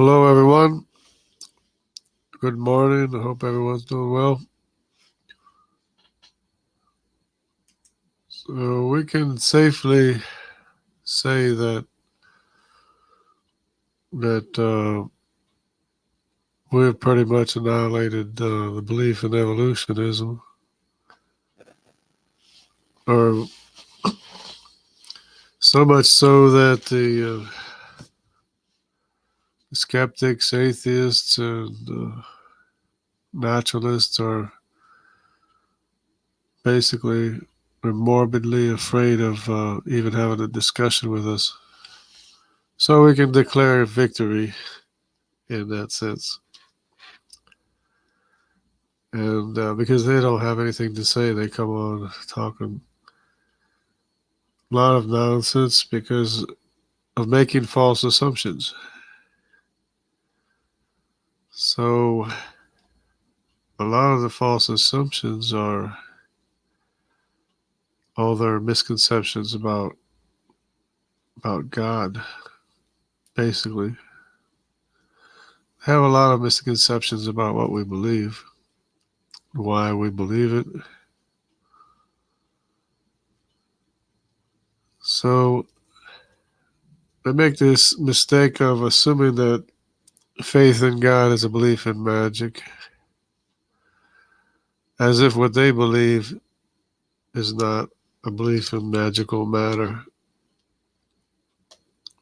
Hello, everyone. Good morning. I hope everyone's doing well. So we can safely say that we've pretty much annihilated the belief in evolutionism, or so much so that the skeptics, atheists, and naturalists are basically morbidly afraid of even having a discussion with us. So we can declare victory in that sense. And because they don't have anything to say, they come on talking a lot of nonsense because of making false assumptions. So a lot of the false assumptions are all their misconceptions about God. Basically, they have a lot of misconceptions about what we believe, why we believe it. So they make this mistake of assuming that faith in God is a belief in magic, as if what they believe is not a belief in magical matter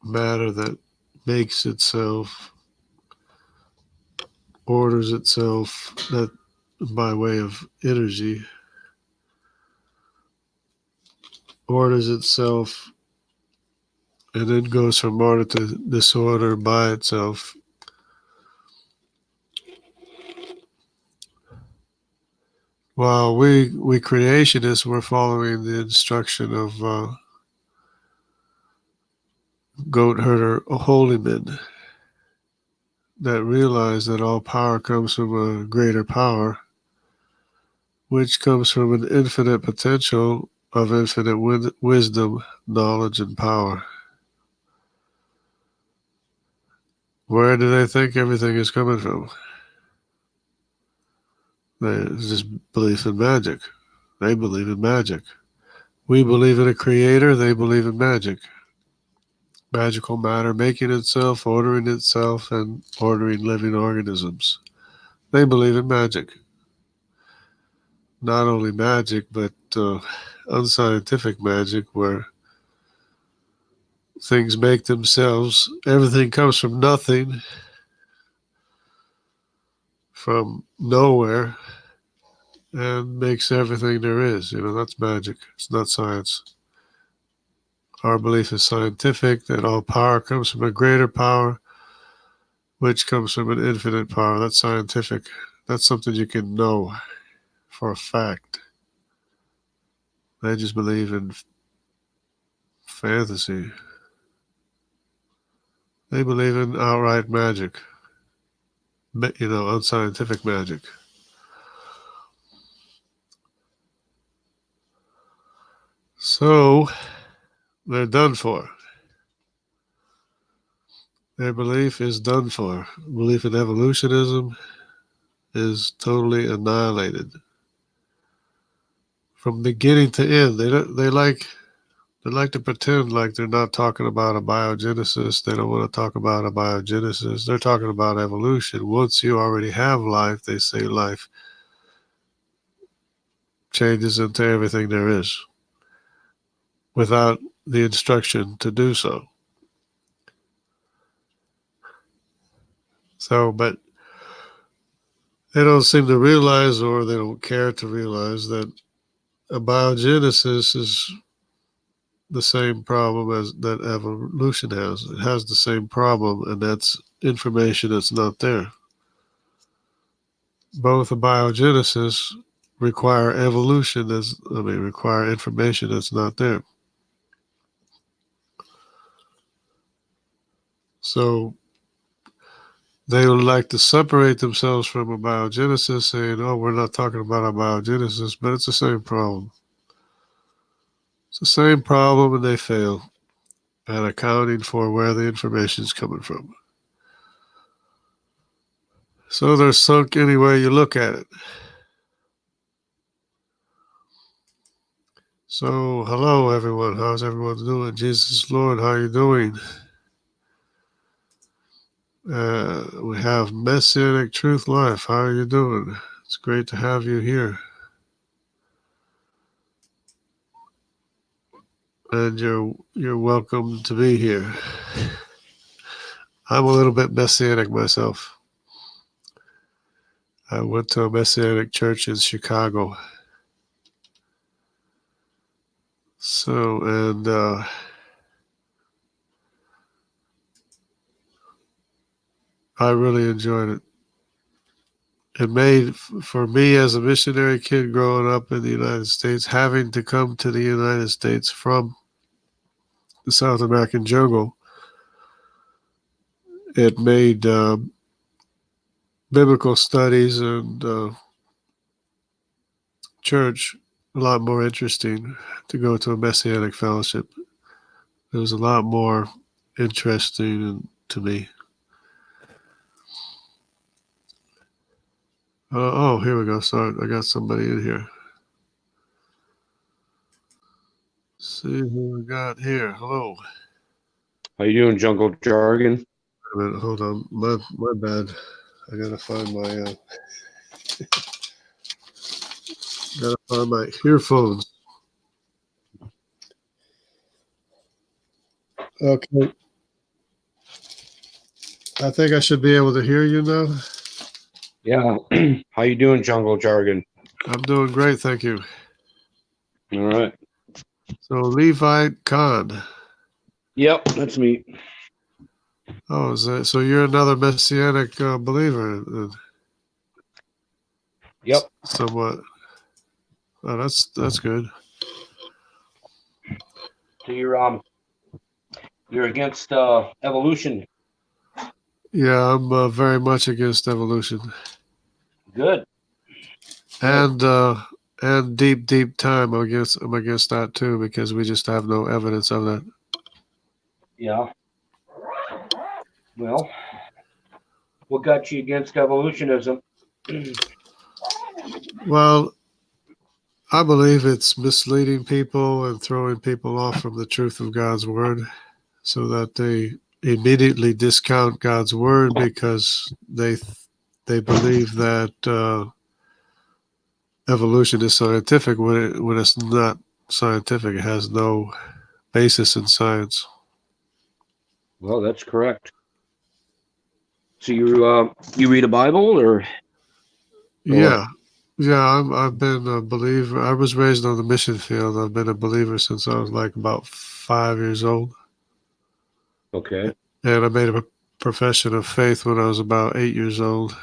that makes itself, orders itself, that by way of energy, orders itself, and then goes from order to disorder by itself. While we creationists were following the instruction of goat herder holy men that realize that all power comes from a greater power, which comes from an infinite potential of infinite wisdom, knowledge, and power. Where do they think everything is coming from? They just belief in magic. They believe in magic. We believe in a creator. They believe in magic. Magical matter making itself, ordering itself, and ordering living organisms. They believe in magic. Not only magic, but unscientific magic, where things make themselves. Everything comes from nothing, from nowhere, and makes everything there is. That's magic. It's not science. Our belief is scientific, that all power comes from a greater power, which comes from an infinite power. That's scientific. That's something you can know for a fact. They just believe in fantasy. They believe in outright magic, unscientific magic. So they're done for. Their belief is done for. Belief in evolutionism is totally annihilated from beginning to end. They like to pretend like they're not talking about a biogenesis. They don't want to talk about a biogenesis. They're talking about evolution. Once you already have life, they say life changes into everything there is without the instruction to do so. But they don't seem to realize, or they don't care to realize, that a biogenesis is the same problem as that evolution has. It has the same problem, and that's information that's not there. Both a biogenesis require require information that's not there. So they would like to separate themselves from a biogenesis, saying, "Oh, we're not talking about a biogenesis," but it's the same problem. It's the same problem, and they fail at accounting for where the information is coming from. So they're sunk any way you look at it. So, hello everyone. How's everyone doing? Jesus Lord, how are you doing? We have Messianic Truth Life. How are you doing? It's great to have you here. And you're welcome to be here. I'm a little bit Messianic myself. I went to a Messianic church in Chicago. So, and I really enjoyed it. It made, for me as a missionary kid growing up in the United States, having to come to the United States from the South American jungle, it made biblical studies and church a lot more interesting to go to a Messianic fellowship. It was a lot more interesting to me. Oh, here we go. Sorry, I got somebody in here. Let's see who we got here. Hello. How you doing, Jungle Jargon? Wait a minute, hold on. My bad. I gotta find my earphones. Okay. I think I should be able to hear you now. Yeah. How you doing, Jungle Jargon? I'm doing great, thank you. All right. So Levite Khan. Yep, that's me. Oh, is that so? You're another Messianic believer, Yep. somewhat. Oh, that's good. So you're against evolution. Yeah, I'm very much against evolution, Good. Good. and deep time. I'm against that too because we just have no evidence of that. Yeah. Well, what got you against evolutionism? Well, I believe it's misleading people and throwing people off from the truth of God's word, so that they immediately discount God's word because they believe that evolution is scientific when it's not scientific. It has no basis in science. Well, that's correct. So you read a Bible or what? Yeah, yeah. I've been a believer. I was raised on the mission field. I've been a believer since I was like about 5 years old, Okay. and I made a profession of faith when I was about 8 years old.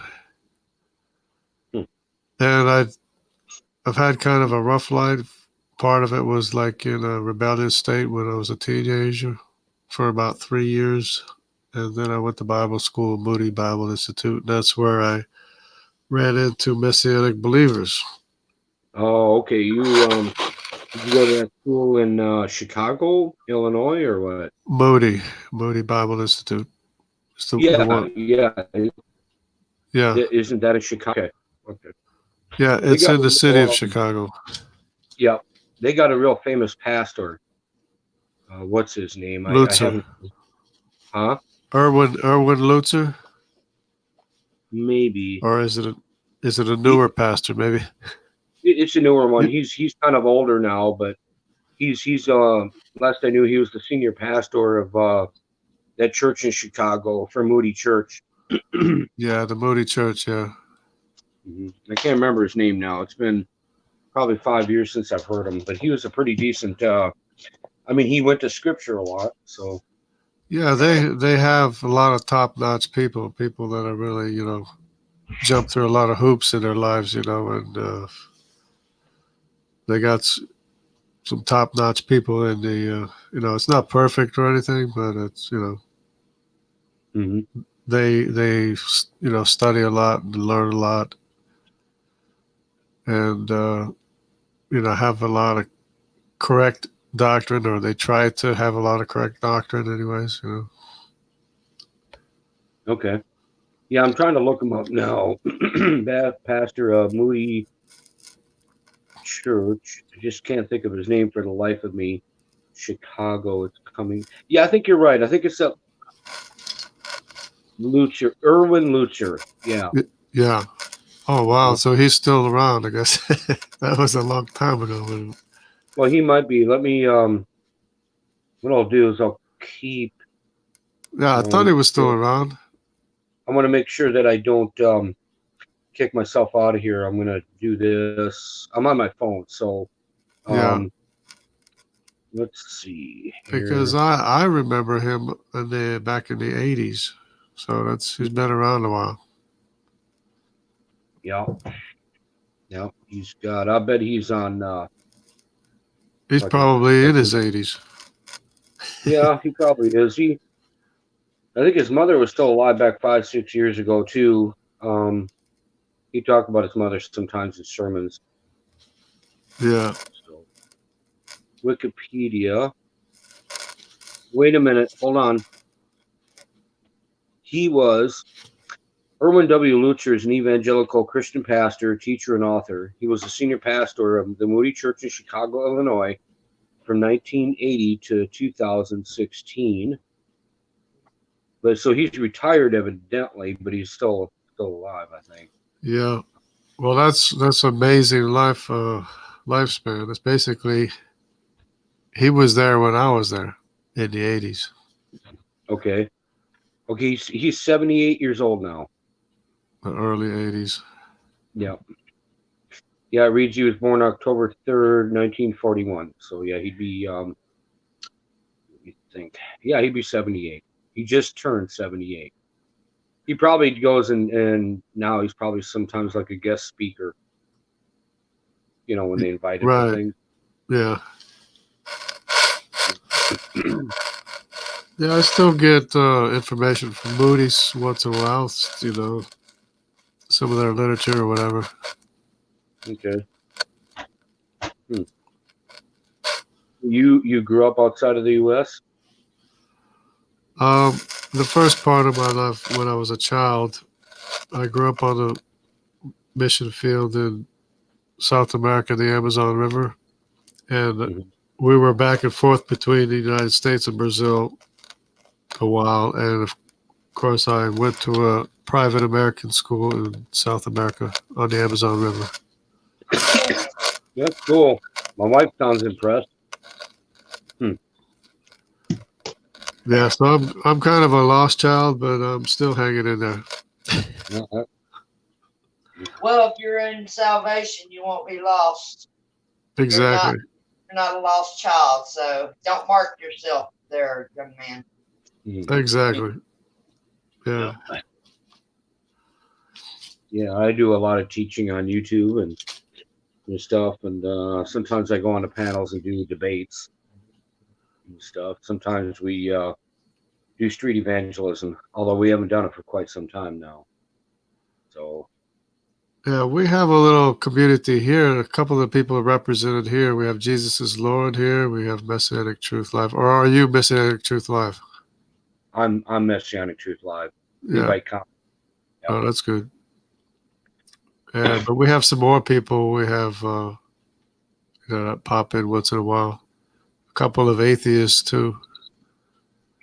Hmm. And I've had kind of a rough life. Part of it was like in a rebellious state when I was a teenager for about 3 years. And then I went to Bible school, Moody Bible Institute. And that's where I ran into Messianic believers. Oh, okay. Did you go to that school in Chicago, Illinois, or what? Moody Bible Institute. It's the Yeah, one. yeah. Yeah. Isn't that a Chicago? Okay. Okay. Yeah. They It's got in the city of Chicago. yeah, they got a real famous pastor. What's his name? I Lutzer. haven't. Huh? Erwin Lutzer? Maybe Or is it a he. newer pastor, maybe? It's a newer one. He's kind of older now, but he's last I knew he was the senior pastor of that church in Chicago for Moody Church. Yeah, the Moody Church, yeah. I can't remember his name now. It's been probably 5 years since I've heard him, but he was a pretty decent. I mean, he went to Scripture a lot, so. Yeah, they have a lot of top-notch people that are really, jump through a lot of hoops in their lives, and they got some top-notch people in the, it's not perfect or anything, but it's, Mm-hmm. they study a lot and learn a lot, and have a lot of correct doctrine, or they try to have a lot of correct doctrine, anyways. Okay. Yeah, I'm trying to look him up now. Pastor of Moody Church. I just can't think of his name for the life of me. Chicago. It's coming. Yeah, I think you're right. I think it's a Luther, Erwin Luther. Yeah. Yeah. Oh wow. So he's still around, I guess. That was a long time ago. Well, he might be. Let me. What I'll do is I'll keep. Yeah, I thought he was still around. I want to make sure that I don't kick myself out of here. I'm gonna do this. I'm on my phone, so Yeah. let's see Because here. I remember him back in the 80s. So he's been around a while. Yeah, yeah. He's got. I bet he's on. He's Like a probably in his second. 80s. Yeah, he probably is. I think his mother was still alive back 5, 6 years ago too. Um, he talked about his mother sometimes in sermons. Yeah. So Wikipedia. Wait a minute. Hold on. He was Erwin W. Lutzer is an evangelical Christian pastor, teacher, and author. He was a senior pastor of the Moody Church in Chicago, Illinois, from 1980 to 2016. But so he's retired evidently, but he's still alive, I think. Yeah. Well, that's amazing lifespan. It's basically he was there when I was there in the 80s. Okay. Okay, he's 78 years old now. The early 80s. Yeah. Yeah, it reads he was born October 3rd, 1941. So yeah, he'd be let me think. Yeah, he'd be 78. He just turned 78. He probably goes and now he's probably sometimes like a guest speaker, when they invite him to Right. things. Yeah. Yeah, I still get information from Moody's once in a while, some of their literature or whatever. Okay. Hmm. You grew up outside of the U.S.? The first part of my life when I was a child, I grew up on a mission field in South America, the Amazon River, and Mhm. we were back and forth between the United States and Brazil a while. And of course, I went to a private American school in South America on the Amazon River. That's cool. My wife sounds impressed. Hmm. Yeah, so I'm kind of a lost child, but I'm still hanging in there. Yeah, Well, if you're in salvation, you won't be lost. Exactly. You're not a lost child, so don't mark yourself there, young man. Exactly. Yeah. Yeah, I do a lot of teaching on YouTube and stuff, and sometimes I go on to panels and do debates and stuff. Sometimes we do street evangelism, although we haven't done it for quite some time now. So Yeah, we have a little community here. A couple of people are represented here. We have Jesus is Lord here. We have Messianic Truth Live. Or are you Messianic Truth Live? I'm Messianic Truth Live. Yeah. Invite comment. Yep. Oh, that's good. But we have some more people. We have that pop in once in a while. A couple of atheists too.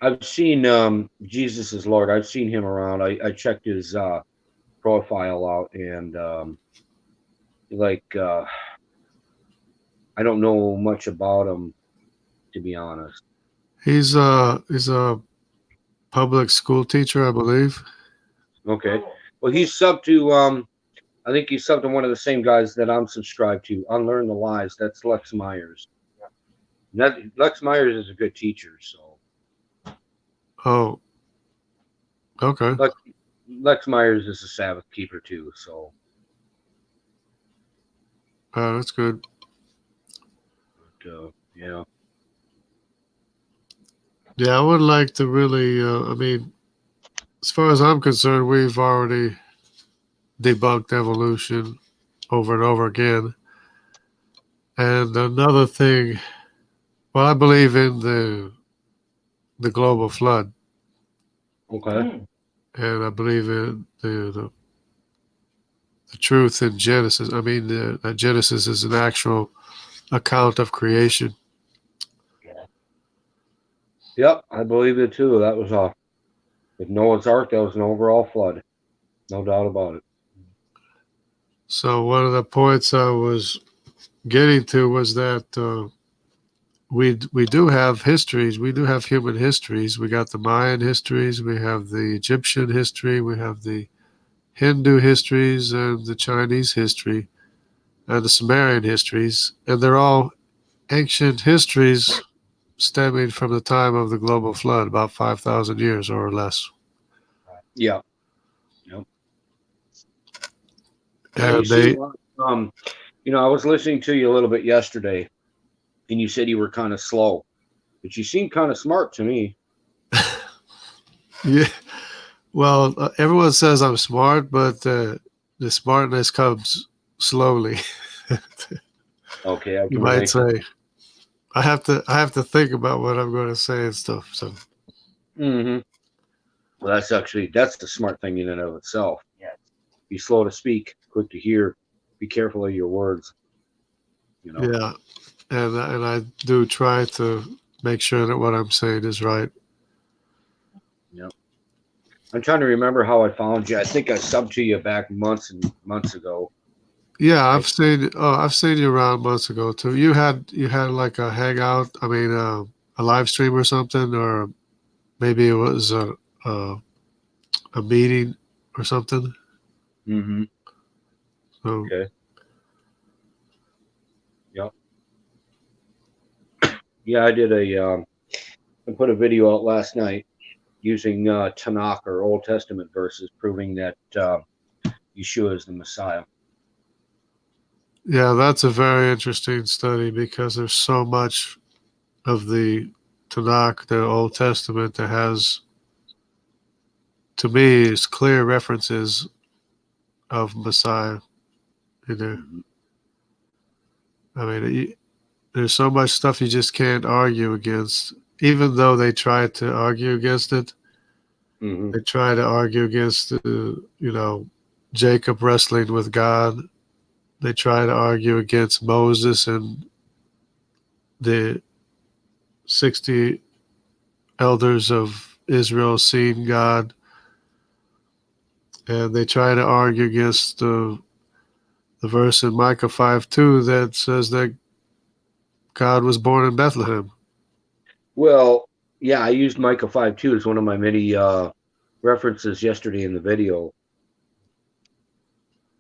I've seen Jesus is Lord. I've seen him around. I checked his profile out, and like I don't know much about him, to be honest. He's a public school teacher, I believe. Okay. Well, he's sub to I think he's sub to one of the same guys that I'm subscribed to. Unlearn the Lies. That's Lex Myers. Lex Myers is a good teacher. So Oh, okay. Lex Myers is a Sabbath keeper too. So That's good. yeah. Yeah, I would like to really. I mean, as far as I'm concerned, we've already debunked evolution over and over again. And another thing, well, I believe in the global flood. Okay. and I believe in the truth in Genesis. I mean, that Genesis is an actual account of creation. Yep, I believe it too. That was with Noah's Ark, that was an overall flood. No doubt about it. So one of the points I was getting to was that we do have histories. We do have human histories. We got the Mayan histories. We have the Egyptian history. We have the Hindu histories and the Chinese history and the Sumerian histories, and they're all ancient histories stemming from the time of the global flood, about 5,000 years or less. Yeah. Yep. Now you And seem they, I was listening to you a little bit yesterday, and you said you were kind of slow, but you seem kind of smart to me. yeah, well, everyone says I'm smart, but the smartness comes slowly. Okay, I You can might relate. say. I have to think about what I'm going to say and stuff. So Mm-hmm. Well, that's the smart thing in and of itself. Yes. Be slow to speak, quick to hear. Be careful of your words. You know. yeah, and I do try to make sure that what I'm saying is right. Yep. I'm trying to remember how I found you. I think I subbed to you back months and months ago. Yeah, I, I've seen you around months ago too. You had like a hangout. I mean, a live stream or something, or maybe it was a, a meeting or something. mm-hmm. So Okay. Yep. Yeah, I did I put a video out last night using Tanakh or Old Testament verses, proving that Yeshua is the Messiah. yeah, that's a very interesting study because there's so much of the Tanakh, the Old Testament, that has, to me, is clear references of Messiah in there. Mm-hmm. I mean, there's so much stuff you just can't argue against, even though they try to argue against it. Mm-hmm. They try to argue against, Jacob wrestling with God. They try to argue against Moses and the 60 elders of Israel seeing God. And they try to argue against the verse in Micah 5:2 that says that God was born in Bethlehem. Well, yeah, I used Micah 5:2 as one of my many references yesterday in the video.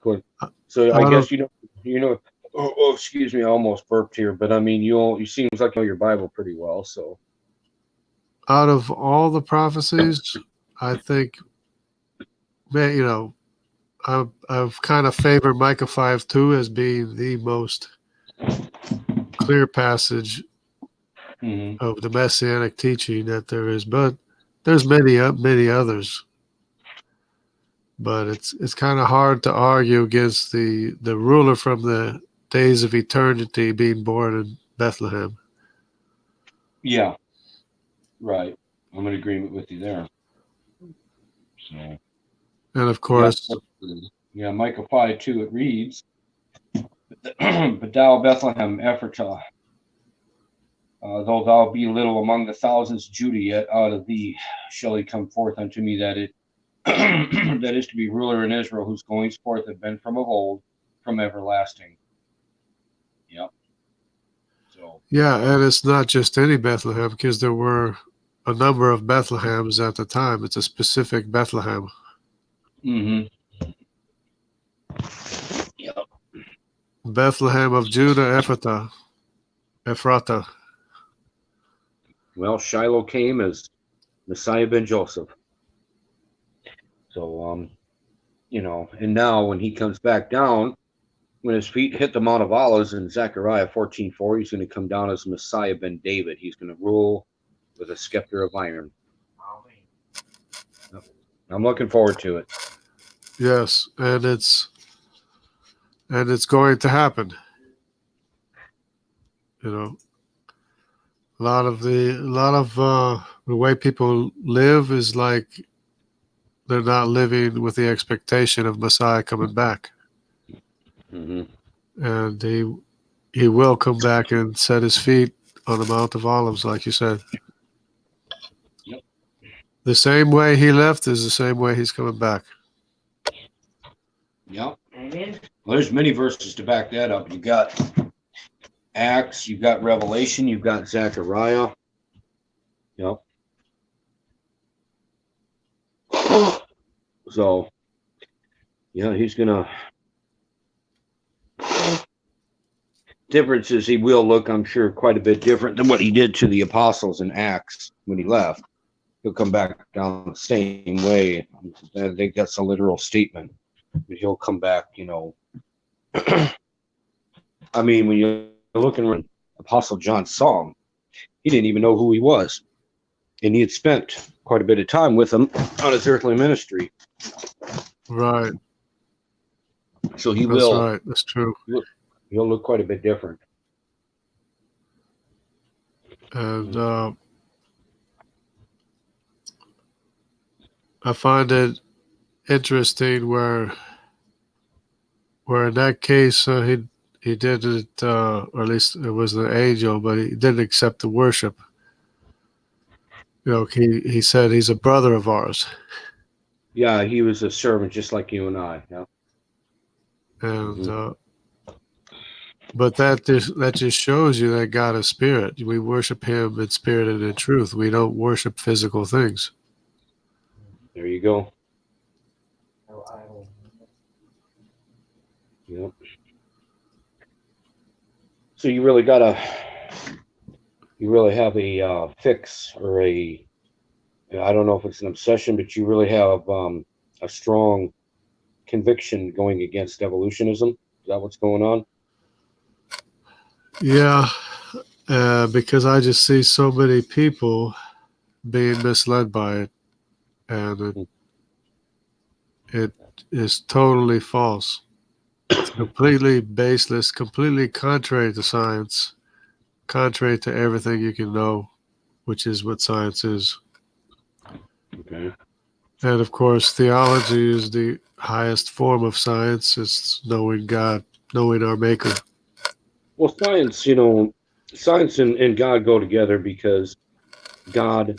Cool. So I Out of guess you know. Oh, excuse me, I almost burped here, but I mean, you seems like you know your Bible pretty well. So out of all the prophecies, I think, man, I've kind of favored Micah 5:2 as being the most clear passage mm-hmm. of the messianic teaching that there is, but there's many others. But it's kind of hard to argue against the ruler from the days of eternity being born in Bethlehem. Yeah, right. I'm in agreement with you there. So And of yeah, course, yeah, Micah 5:2 it reads, "But thou Bethlehem Ephratah, though thou be little among the thousands of Judah, yet out of thee shall he come forth unto me that it that is to be ruler in Israel, whose goings forth have been from of old, from everlasting." Yep. So. yeah, and it's not just any Bethlehem because there were a number of Bethlehems at the time. It's a specific Bethlehem. Mm-hmm. Yep. Bethlehem of Judah, Ephrata. Well, Shiloh came as Messiah ben Joseph. So, and now when he comes back down, when his feet hit the Mount of Olives in Zechariah 14:4, he's going to come down as Messiah ben David. He's going to rule with a scepter of iron. Yep. I'm looking forward to it. Yes, and it's going to happen. You know, a lot of the way people live is like they're not living with the expectation of Messiah coming back, Hmm. and he will come back and set his feet on the Mount of Olives, like you said. Yep. The same way he left is the same way he's coming back. Yep. Well, there's many verses to back that up. You got Acts, you've got Revelation, you've got Zechariah. Yep. So, yeah, he's gonna. Difference is he will look, I'm sure, quite a bit different than what he did to the apostles in Acts when he left. He'll come back down the same way. I think that's a literal statement. But he'll come back, you know. I mean, when you're looking at Apostle John saw him, he didn't even know who he was. And he had spent quite a bit of time with him on his earthly ministry. Right. So he That's will. right. That's true. He'll look quite a bit different. And I find it interesting where in that case he didn't, or at least it was the angel, but he didn't accept the worship. You know, he said he's a brother of ours, Yeah, he was a servant just like you and I. Yeah. and but that just shows you that God is spirit. We worship Him in spirit and in truth. We don't worship physical things. There you go. Yep. So you really have a fix or I don't know if it's an obsession, but you really have a strong conviction going against evolutionism. Is that what's going on? Yeah, because I just see so many people being misled by it, and it is totally false. It's completely baseless, completely contrary to science, contrary to everything you can know, which is what science is. Okay. And of course, theology is the highest form of science. It's knowing God, knowing our Maker. Well, science and God go together because God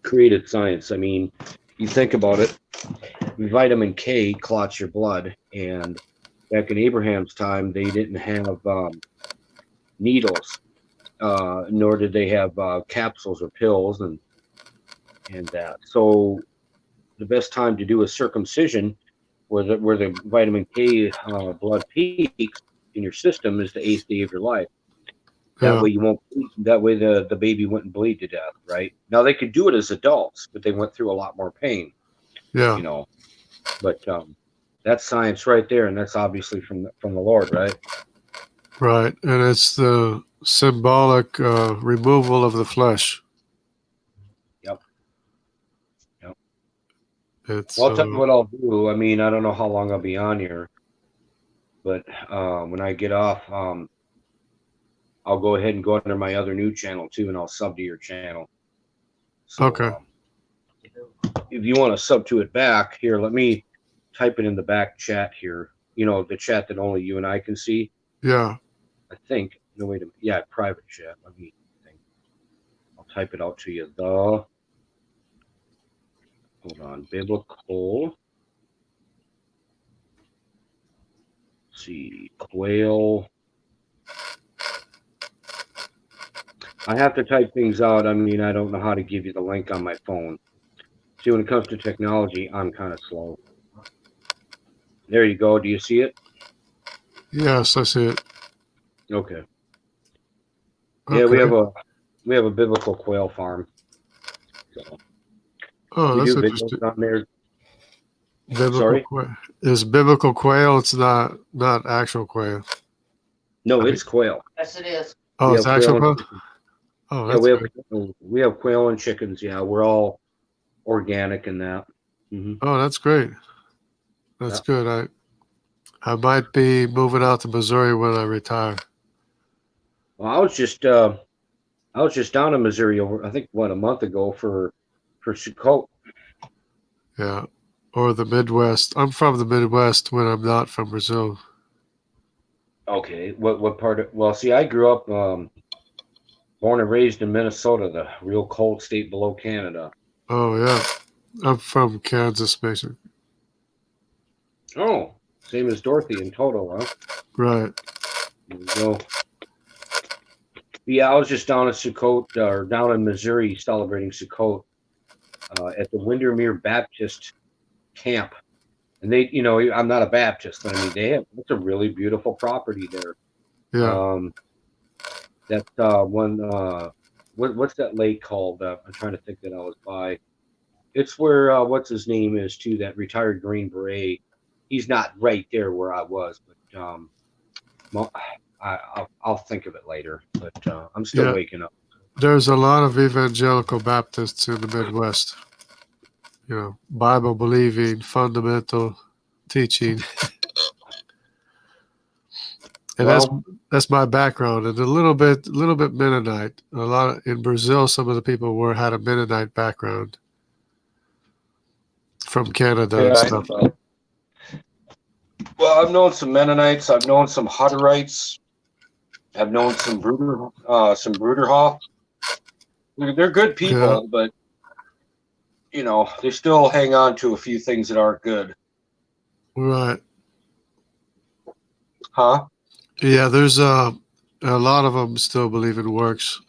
created science. I mean, you think about it, vitamin K clots your blood, and back in Abraham's time, they didn't have needles, nor did they have capsules or pills and that. So the best time to do a circumcision where the vitamin K blood peaks in your system is the eighth day of your life. That Yeah, way you won't. That way the baby wouldn't bleed to death. Right now they could do it as adults, but they went through a lot more pain. yeah, You know, but that's science right there, and that's obviously from the Lord, right? right. And it's the symbolic removal of the flesh. Yep. Yep. It's Well, I'll tell you what I'll do. I mean, I don't know how long I'll be on here, but when I get off, I'll go ahead and go under my other new channel too, and I'll sub to your channel. So, okay. if you want to sub to it back, here, let me type it in the back chat here. You know, the chat that only you and I can see. Yeah, I think. No, wait a minute. Yeah, private chat. Let me think. I'll type it out to you. Hold on. Biblical. Let's see. Quail. I have to type things out. I mean, I don't know how to give you the link on my phone. See, when it comes to technology, I'm kind of slow. There you go. Do you see it? yes, I see it. Okay. Yeah, Okay. we have a biblical quail farm. So Oh, we that's do videos interesting. on there. Biblical Sorry? quail is biblical quail. It's not actual quail. No, Right? it's quail. Yes, it is. Oh, We it's have actual quail and quail. chickens. Oh, Yeah, that's good. we have quail and chickens. Yeah, we're all organic in that. Mm-hmm. Oh, that's great. That's Yeah. good. I might be moving out to Missouri when I retire. Well, I was just down in Missouri over I think a month ago for Sukkot. Yeah. Or the Midwest. I'm from the Midwest when I'm not from Brazil. Okay. What part of? Well, see, I grew up born and raised in Minnesota, the real cold state below Canada. Oh, yeah. I'm from Kansas, basically. Oh, same as Dorothy in Toto, huh? Right. There you go. Yeah, I was just down in Sukkot, or down in Missouri, celebrating Sukkot at the Windermere Baptist camp. And they, I'm not a Baptist, but I mean, it's a really beautiful property there. Yeah. That one, what's that lake called? I'm trying to think that I was by. It's where what's his name is too, that retired Green Beret. He's not right there where I was, but I'll think of it later. But I'm still Yeah. waking up. There's a lot of evangelical Baptists in the Midwest. Bible believing, fundamental teaching. And Well, that's my background, and a little bit Mennonite. A lot in Brazil, some of the people had a Mennonite background from Canada and yeah, stuff. well, I've known some Mennonites. I've known some Hutterites. I've known some Bruderhoff. They're good people, but they still hang on to a few things that aren't good. Right. Huh? Yeah, there's a lot of them still believe in works,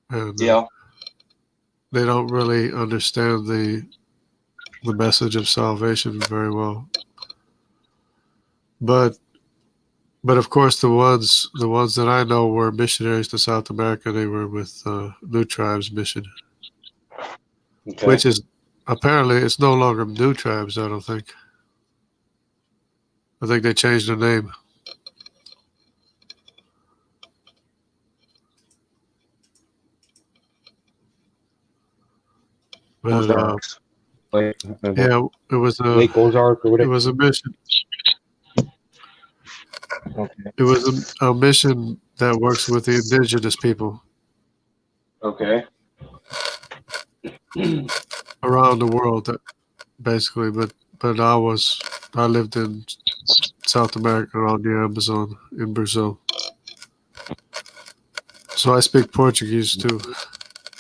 and Yeah. they don't really understand the message of salvation very well. But of course, the ones that I know were missionaries to South America. They were with New Tribes Mission, Okay. which is apparently it's no longer New Tribes. I don't think. I think they changed the name. But Ozarks. yeah, it was Lake Ozark or whatever. a mission. Okay. It was a mission that works with the indigenous people Okay. around the world, basically. But I lived in South America around the Amazon in Brazil, so I speak Portuguese too.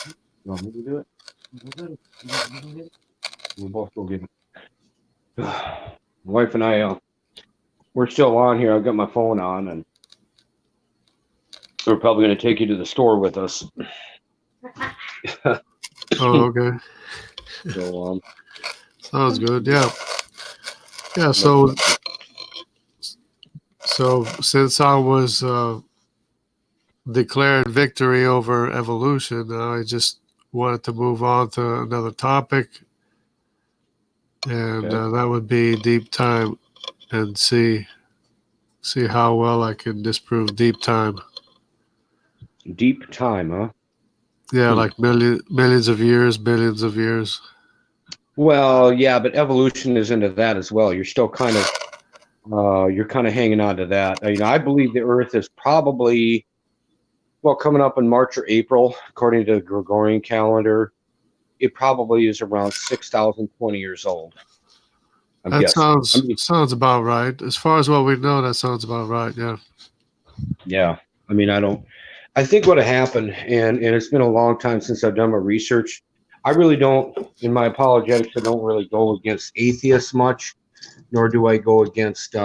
You want me to do it? We'll both go get it. My wife and I, we're still on here. I've got my phone on, and we're probably going to take you to the store with us. Oh, okay. So, Sounds good. Yeah. Yeah. So since I was declared victory over evolution, I just wanted to move on to another topic, and that would be deep time, and see how well I can disprove deep time. deep time, huh? Yeah, like millions of years, billions of years. Well, yeah, but evolution is into that as well. You're still kind of hanging on to that. I believe the Earth is probably, well, coming up in March or April, according to the Gregorian calendar, it probably is around 6,020 years old. I'm That guessing. sounds about right. As far as what we know, that sounds about right. Yeah. Yeah. I think what happened, and it's been a long time since I've done my research. I really don't, in my apologetics, I don't really go against atheists much, nor do I go against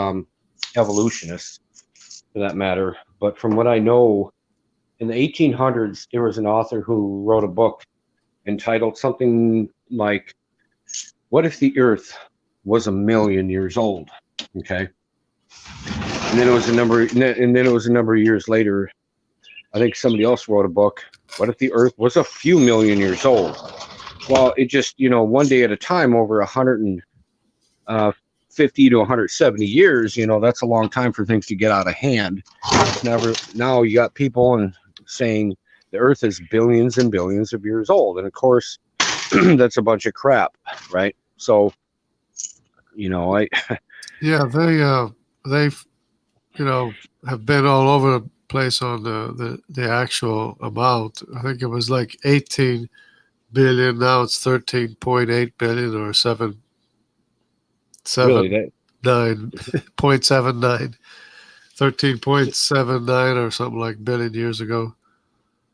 evolutionists, for that matter. But from what I know, in the 1800s, there was an author who wrote a book entitled something like, "What if the Earth was 1,000,000 years old?" Okay, and then it was a number of years later. I think somebody else wrote a book. What if the Earth was a few million years old? Well, it just, one day at a time over 150 to 170 years, that's a long time for things to get out of hand. Now you got people saying the Earth is billions and billions of years old. And of course, that's a bunch of crap, right? So, Yeah, they've have been all over the place on the actual amount. I think it was like 18 billion. Now it's 13.8 billion or 7 Really, 9.79, 13.79 or something like billion years ago.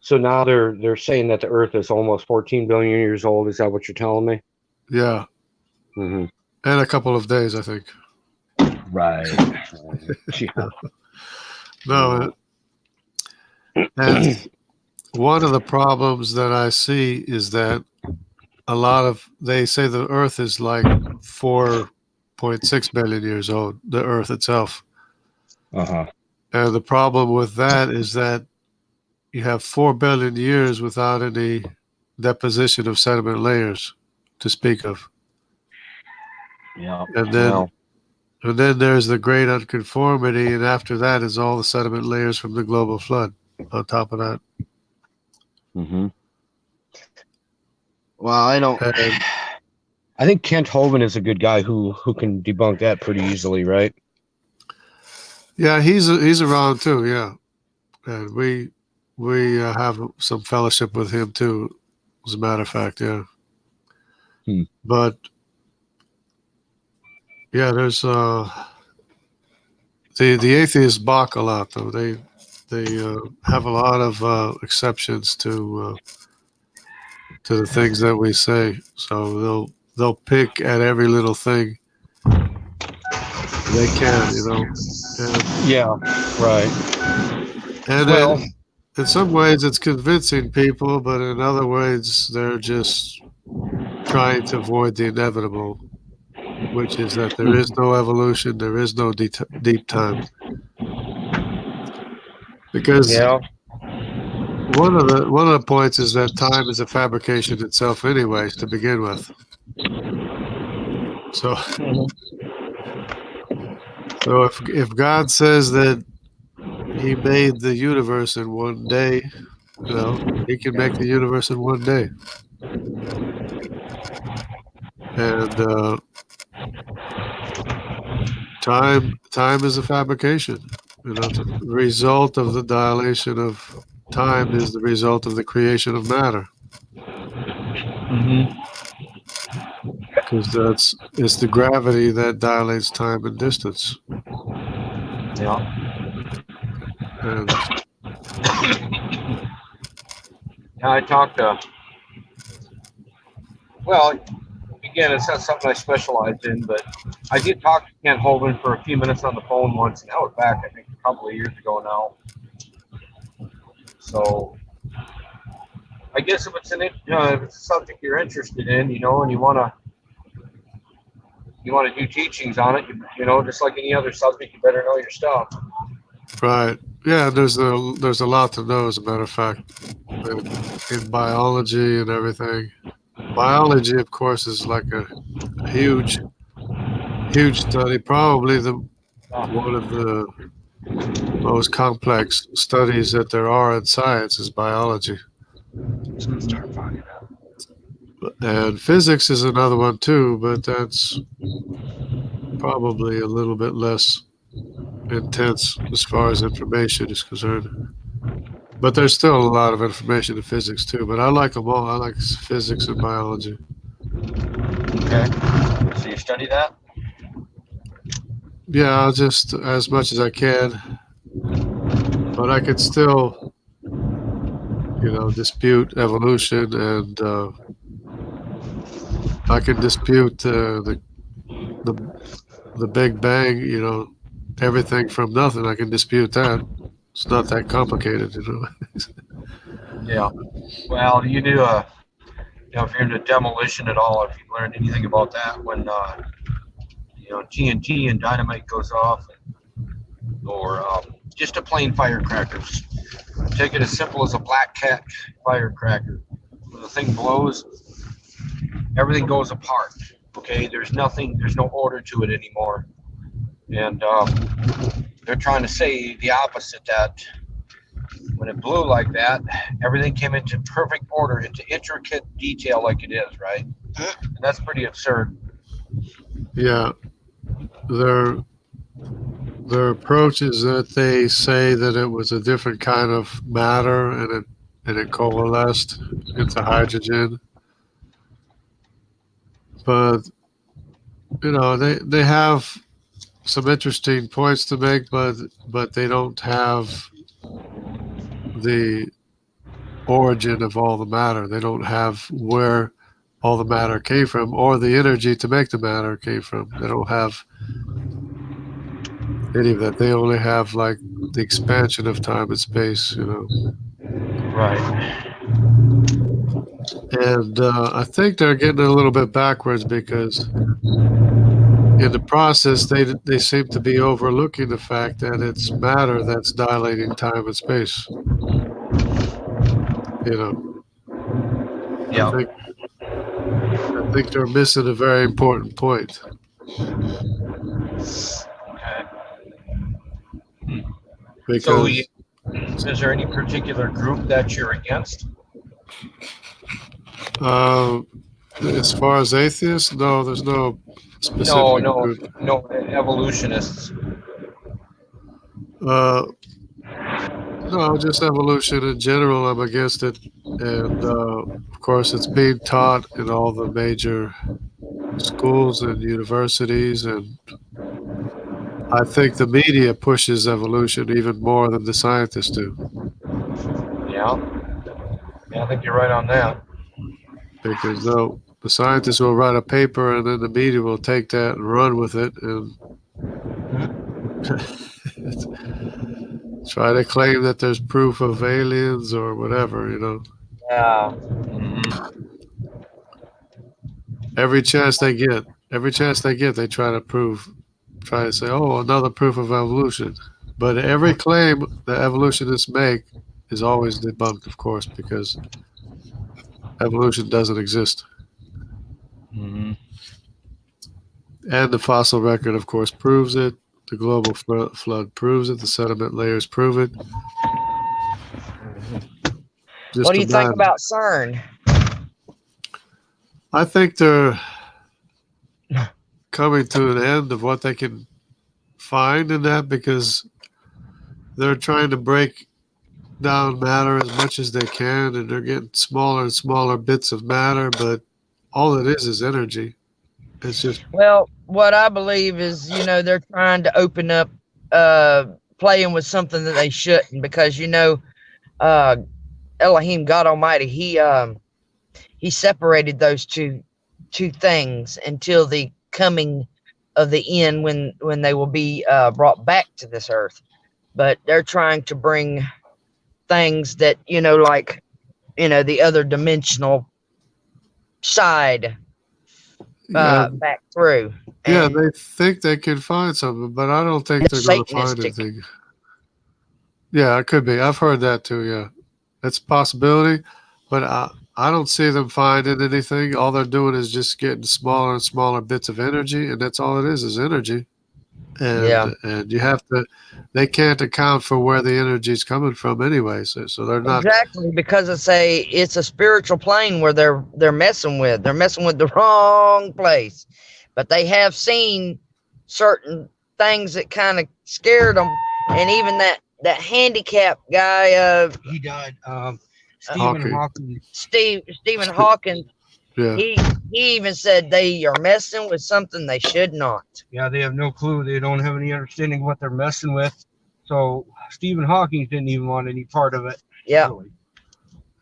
so now they're saying that the Earth is almost 14 billion years old. Is that what you're telling me? Yeah, Mm-hmm. and a couple of days, I think. Right. Yeah. No, and one of the problems that I see is that they say the Earth is like 4.6 billion years old, the Earth itself. Uh-huh. And the problem with that is that you have 4 billion years without any deposition of sediment layers to speak of. Yeah. And then there's the great unconformity, and after that is all the sediment layers from the global flood on top of that. Mm-hmm. Well, I don't. And I think Kent Hovind is a good guy who can debunk that pretty easily, right? yeah, he's around too, yeah. And we have some fellowship with him too, as a matter of fact, yeah. But yeah, there's the atheists balk a lot though. They have a lot of exceptions to the things that we say. So they'll pick at every little thing they can, you know. Yeah, right. And Well, in some ways it's convincing people, but in other ways they're just trying to avoid the inevitable, which is that there is no evolution, there is no deep time. Because yeah. one of the points is that time is a fabrication itself, anyways, to begin with. So, so if God says that He made the universe in one day, you know, He can make the universe in one day, and time is a fabrication. You know, the result of the dilation of time is the result of the creation of matter. Because it's the gravity that dilates time and distance. Yeah. And Yeah, I talked to. Well, again, it's not something I specialize in, but I did talk to Kent Hovind for a few minutes on the phone once, and that was back, I think, a couple of years ago now. So, I guess if it's if it's a subject you're interested in, and you want to do teachings on it, just like any other subject, you better know your stuff. right, yeah, there's a lot to know, as a matter of fact, in biology and everything. Biology, of course, is like a huge study, probably one of the most complex studies that there are in science is biology. And physics is another one too, but that's probably a little bit less intense as far as information is concerned. But there's still a lot of information in physics too. But I like them all. I like physics and biology. Okay. So you study that? Yeah, just as much as I can. But I could still, dispute evolution, and I can dispute the Big Bang. Everything from nothing. I can dispute that. It's not that complicated, Yeah. Well, you do if you're into demolition at all, if you've learned anything about that, when TNT and dynamite goes off, or just a plain firecracker. Take it as simple as a black cat firecracker. When the thing blows, everything goes apart. Okay, there's no order to it anymore, and they're trying to say the opposite, that when it blew like that, everything came into perfect order, into intricate detail like it is, right? And that's pretty absurd. Yeah, their approach is that they say that it was a different kind of matter, and it coalesced into hydrogen. but they have some interesting points to make, but they don't have the origin of all the matter. They don't have where all the matter came from or the energy to make the matter came from. They don't have any of that. They only have like the expansion of time and space, Right. And I think they're getting a little bit backwards because in the process they seem to be overlooking the fact that it's matter that's dilating time and space. You know, I Yeah. think I think they're missing a very important point Okay. So, because is there any particular group that you're against? uh, as far as atheists, no, there's no No, specific no, group. no. Evolutionists. Uh, no, just evolution in general. I'm against it, and of course, it's being taught in all the major schools and universities, and I think the media pushes evolution even more than the scientists do, Yeah. Yeah, I think you're right on that. because the scientists will write a paper and then the media will take that and run with it and try to claim that there's proof of aliens or whatever. Yeah. Every chance they get, they try to say, oh, another proof of evolution. But every claim the evolutionists make is always debunked, of course, because evolution doesn't exist. Mm-hmm. And the fossil record, of course, proves it. The global flood proves it. The sediment layers prove it. What Just do a you think bad. about CERN? I think they're coming to an end of what they can find in that because they're trying to break down matter as much as they can, and they're getting smaller and smaller bits of matter, but all it is energy. It's just Well, what I believe is, they're trying to open up, playing with something that they shouldn't, because uh, Elohim, God Almighty, he separated those two things until the coming of the end, when they will be brought back to this earth. But they're trying to bring things that like the other dimensional side yeah, back through, yeah. and They think they can find something, but I don't think they're that's going to find satanistic. anything. Yeah, it could be. I've heard that too. Yeah, it's a possibility, but I don't see them finding anything. All they're doing is just getting smaller and smaller bits of energy, and that's all it is energy. Yeah, And you have to. They can't account for where the energy is coming from anyway. So they're not. exactly, because it's a spiritual plane where they're messing with. They're messing with the wrong place, but they have seen certain things that kind of scared them, and even that handicapped guy, He died. Hawking. Stephen Hawking. Yeah. He even said they are messing with something they should not. Yeah, they have no clue. They don't have any understanding of what they're messing with. So Stephen Hawking didn't even want any part of it. Yeah. Really.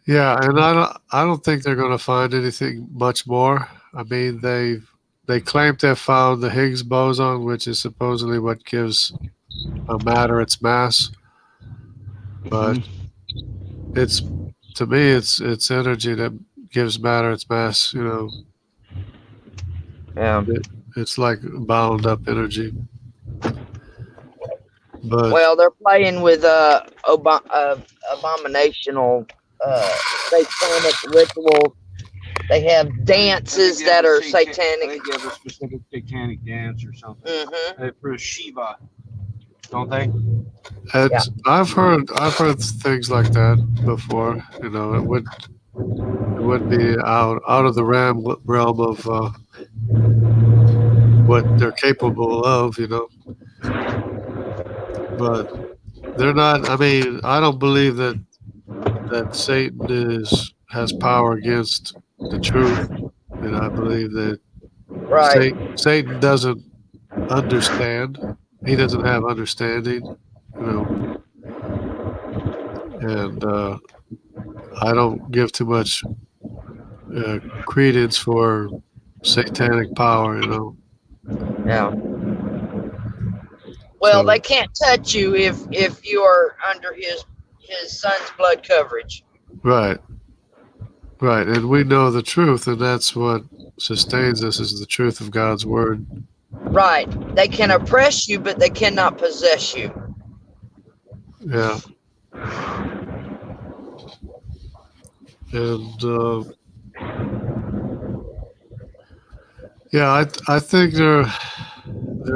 Yeah, and I don't think they're going to find anything much more. I mean, they claim to have found the Higgs boson, which is supposedly what gives a matter its mass, but it's to me it's energy that gives matter its mass. Yeah. It's like bound up energy. But Well, they're playing with abominational satanic rituals. They have dances that are I satanic. think they have a specific satanic dance or something. Mm-hmm. For Shiva, don't they? I've heard things like that before. It would be out of the realm of what they're capable of. But they're not. I mean, I don't believe that Satan has power against the truth, and I believe that Right. Satan doesn't understand. He doesn't have understanding, you know, and I don't give too much credence for satanic power, you know. Yeah. Well, So they can't touch you if you are under his son's blood coverage. right, right, and we know the truth, and that's what sustains us is the truth of God's word. Right. They can oppress you, but they cannot possess you. Yeah, and yeah, I think they're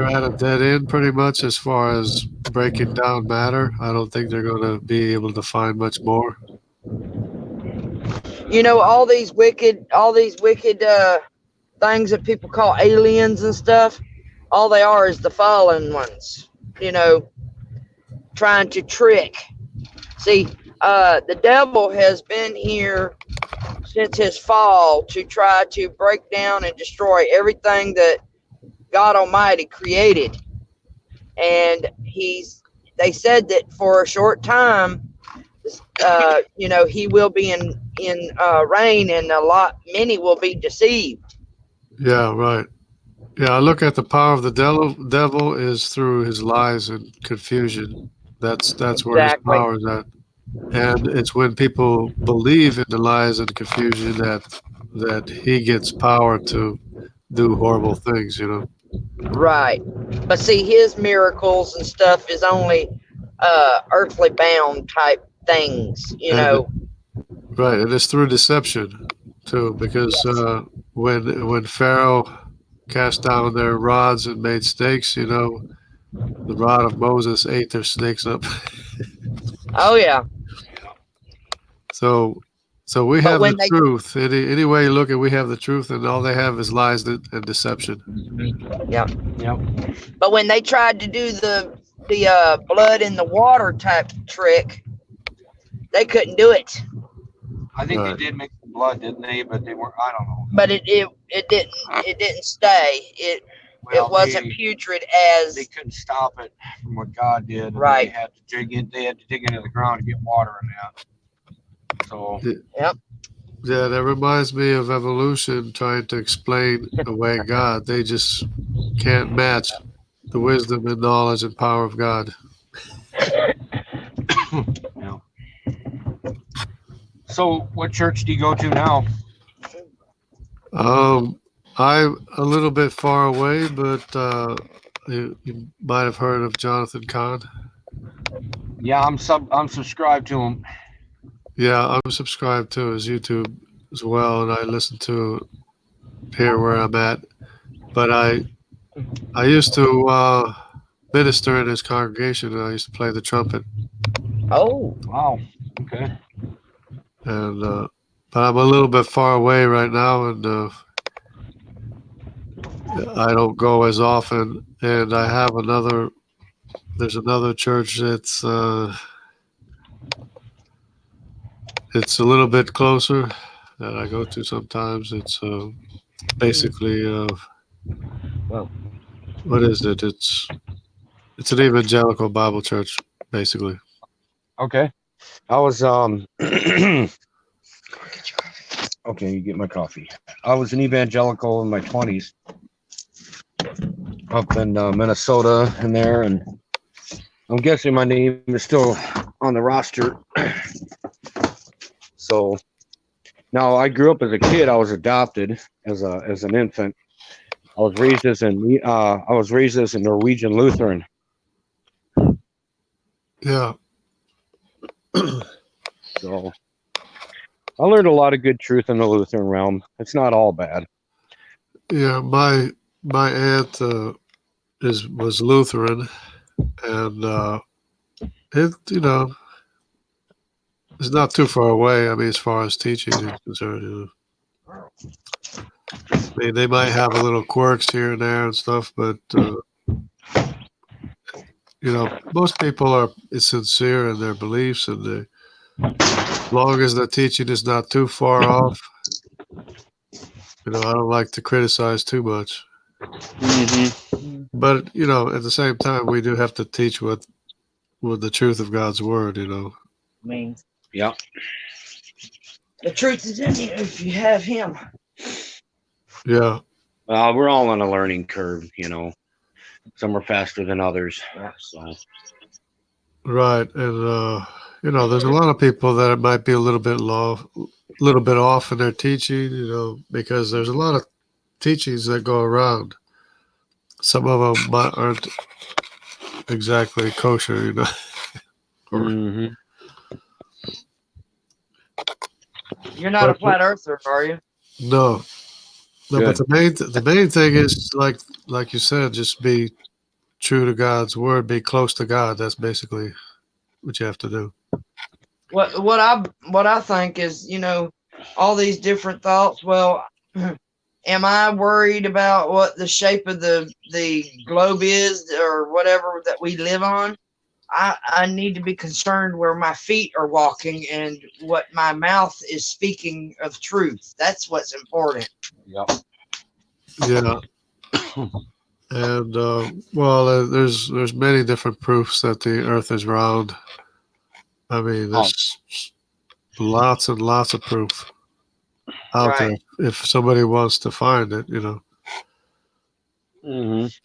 at a dead end pretty much as far as breaking down matter. I don't think they're going to be able to find much more. You know, all these wicked things that people call aliens and stuff, all they are is the fallen ones, you know, trying to trick. See, the devil has been here since his fall to try to break down and destroy everything that God Almighty created. And they said that for a short time, you know, he will be in reign, and many will be deceived. Yeah, right. Yeah, I look at the power of the devil is through his lies and confusion. That's where his Exactly. power is at. And it's when people believe in the lies and confusion that he gets power to do horrible things, you know. Right. But see, his miracles and stuff is only earthly bound type things, you And know. right, and it's through deception too, because Yes. when Pharaoh cast down their rods and made snakes, you know, the rod of Moses ate their snakes up. Oh yeah. So we But have the when they truth. Any way you look at, we have the truth, and all they have is lies and deception. yeah. Yep. But when they tried to do the blood in the water type trick, they couldn't do it. I think Right. they did mix the blood, didn't they? But they weren't. I don't know. But it didn't stay. It wasn't putrid as They couldn't stop it from what God did. And Right. They had to dig in. They had to dig into the ground to get water in that. So Yep. Yeah, that reminds me of evolution trying to explain away God. They just can't match the wisdom and knowledge and power of God. yeah. So what church do you go to now? I'm a little bit far away, but you might have heard of Jonathan Kahn. Yeah, I'm subscribed to him. Yeah, I'm subscribed to his YouTube as well, and I listen to here where I'm at. But I used to minister in his congregation, and I used to play the trumpet. Oh. Wow. Okay. And but I'm a little bit far away right now, and I don't go as often. And I have there's another church that's it's a little bit closer that I go to sometimes. It's basically Well. what is it? It's an evangelical Bible church, basically. Okay. I was Okay, you get my coffee. I was an evangelical in my 20s up in Minnesota and there, and I'm guessing my name is still on the roster. So now I grew up as a kid. I was adopted as an infant. I was raised as a Norwegian Lutheran. Yeah. So I learned a lot of good truth in the Lutheran realm. It's not all bad. Yeah, my aunt was Lutheran, and it it's not too far away. I mean, as far as teaching is concerned, I mean, they might have a little quirks here and there and stuff, but most people are sincere in their beliefs, and as long as the teaching is not too far off, I don't like to criticize too much. Mm-hmm. But, at the same time, we do have to teach what the truth of God's word, Means Yeah. the truth is in you if you have Him. Yeah, We're all on a learning curve, Some are faster than others. So. right. And, there's a lot of people that might be a little bit off in their teaching, because there's a lot of teachings that go around. Some of them aren't exactly kosher, Or- Mm-hmm. You're not a flat earther, are you? No, no, but Good. the main thing is like you said, just be true to God's word, be close to God. That's basically what you have to do. What I think is, all these different thoughts. Well, am I worried about what the shape of the globe is or whatever that we live on? I need to be concerned where my feet are walking and what my mouth is speaking of truth. That's what's important. Yep. Yeah, and there's many different proofs that the Earth is round. I mean, there's lots and lots of proof out there. Right. If somebody wants to find it, Mm-hmm.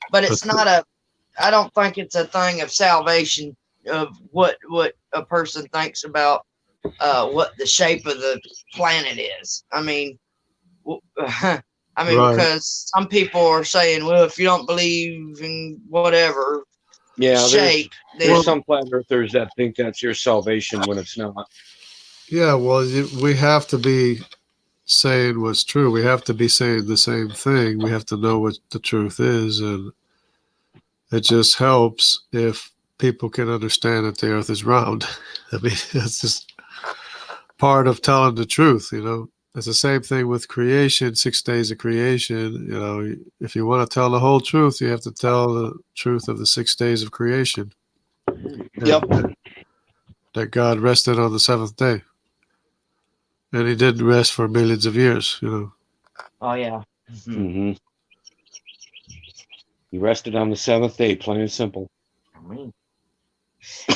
But it's not I don't think it's a thing of salvation of what a person thinks about what the shape of the planet is. I mean, Right. because some people are saying, well, if you don't believe in whatever Yeah, shape, there's then some flat earthers that think that's your salvation when it's not. Yeah, well, we have to be saying what's true. We have to be saying the same thing. We have to know what the truth is, and it just helps if people can understand that the Earth is round. I mean, that's just part of telling the truth. It's the same thing with creation, 6 days of creation. If you want to tell the whole truth, you have to tell the truth of the 6 days of creation. Yep. And that God rested on the seventh day. And he didn't rest for millions of years. oh yeah. Mm-hmm. He rested on the seventh day, plain and simple.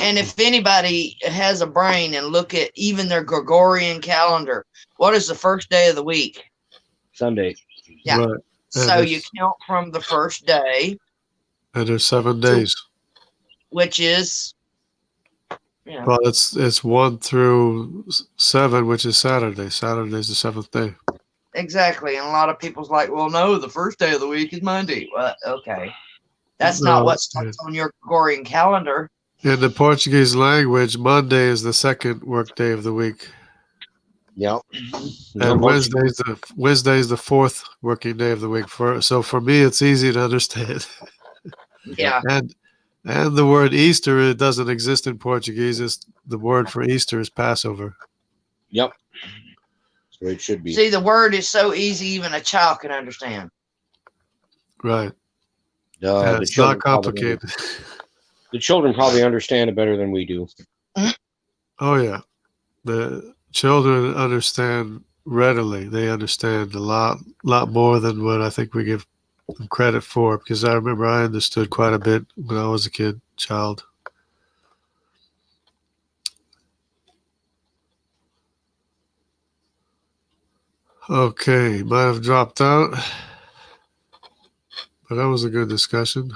And if anybody has a brain and look at even their Gregorian calendar, what is the first day of the week? Sunday. Yeah. Right. So you count from the first day, And there's 7 days. which is, Well, it's 1 through 7, which is Saturday. Saturday is the 7th day. exactly. And a lot of people's like, well, no, the first day of the week is Monday. Well, okay. That's No, not what starts on your Gregorian calendar. In the Portuguese language, Monday is the second work day of the week. Yep. And Wednesday is the fourth working day of the week. So for me, it's easy to understand. Yeah. And the word Easter, it doesn't exist in Portuguese. The word for Easter is Passover. Yep. So it should be. See, the word is so easy, even a child can understand. Right. The It's not complicated. The children probably understand it better than we do. Oh, yeah. The children understand readily. They understand a lot more than what I think we give them credit for, because I remember I understood quite a bit when I was a child. Okay, might have dropped out, but that was a good discussion.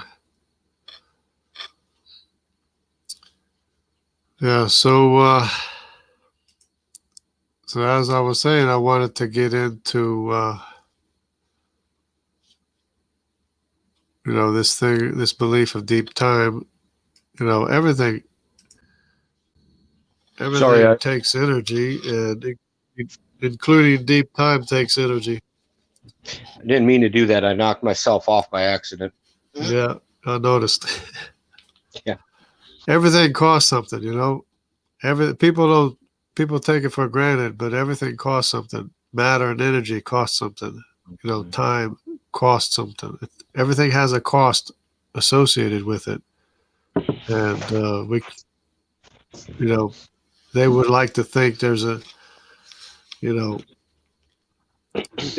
Yeah, so as I was saying, I wanted to get into this belief of deep time. Everything takes energy, and including deep time takes energy. I didn't mean to do that. I knocked myself off by accident. Yeah, I noticed. Yeah. Everything costs something, People take it for granted, but everything costs something. Matter and energy cost something. Time costs something. Everything has a cost associated with it, and they would like to think there's a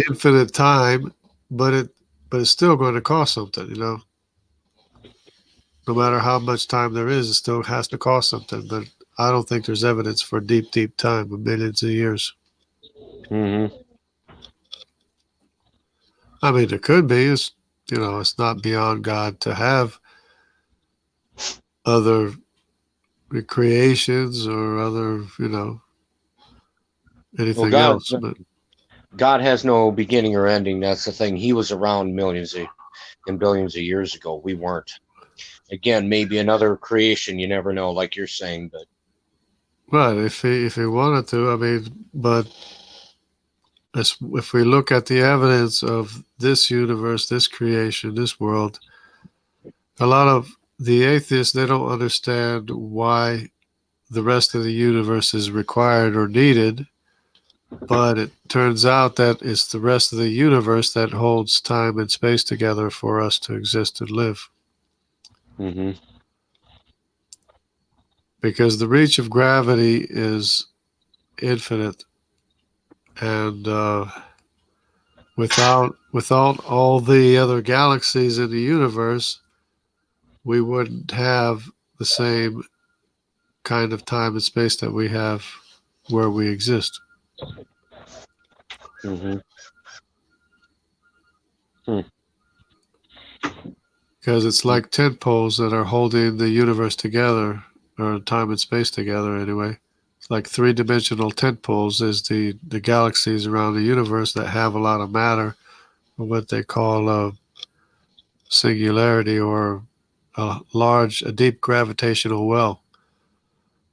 infinite time, but it's still going to cost something, No matter how much time there is, it still has to cost something. But I don't think there's evidence for deep, deep time of millions of years. Mm-hmm. I mean, there could be. It's not beyond God to have other creations or other, Well, anything else. But God has no beginning or ending. That's the thing. He was around millions and billions of years ago. We weren't. Again, maybe another creation. You never know, like you're saying. But right, if he wanted to, I mean, but if we look at the evidence of this universe, this creation, this world, a lot of the atheists, they don't understand why the rest of the universe is required or needed, but it turns out that it's the rest of the universe that holds time and space together for us to exist and live. mm-hmm. Because the reach of gravity is infinite, and without all the other galaxies in the universe, we wouldn't have the same kind of time and space that we have where we exist. Mm-hmm. Because it's like tent poles that are holding the universe together, or time and space together anyway. It's like three-dimensional tent poles is the galaxies around the universe that have a lot of matter, or what they call a singularity, or a deep gravitational well.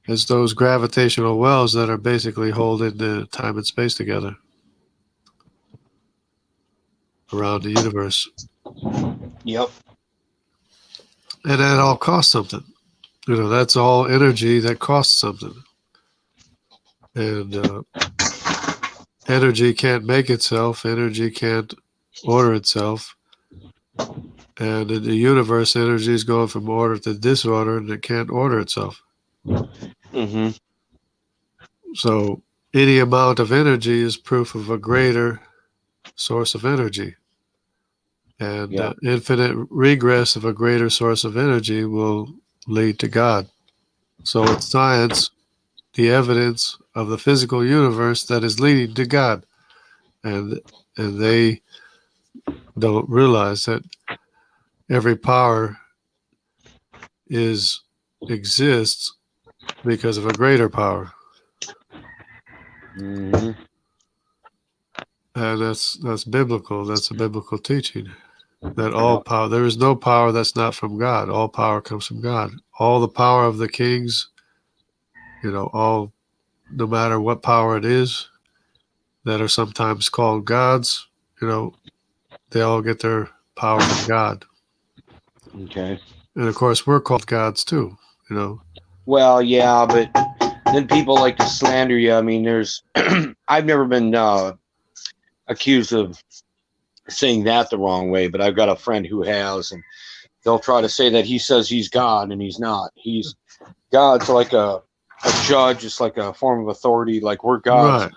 It's those gravitational wells that are basically holding the time and space together around the universe. Yep. And that all costs something. That's all energy that costs something. And energy can't make itself. Energy can't order itself. And in the universe, energy is going from order to disorder, and it can't order itself. Mm-hmm. So any amount of energy is proof of a greater source of energy. And Yep. infinite regress of a greater source of energy will lead to God. So it's science, the evidence of the physical universe that is leading to God. And they don't realize that every power exists because of a greater power. Mm-hmm. And that's biblical. That's a biblical teaching. That all power, there is no power that's not from God. All power comes from God. All the power of the kings, all, no matter what power it is, that are sometimes called gods, they all get their power from God. Okay. And of course, we're called gods too, Well, yeah, but then people like to slander you. I mean, there's I've never been accused of saying that the wrong way, but I've got a friend who has, and they'll try to say that he says he's God, and he's not. He's God's like a judge. It's like a form of authority. Like we're gods.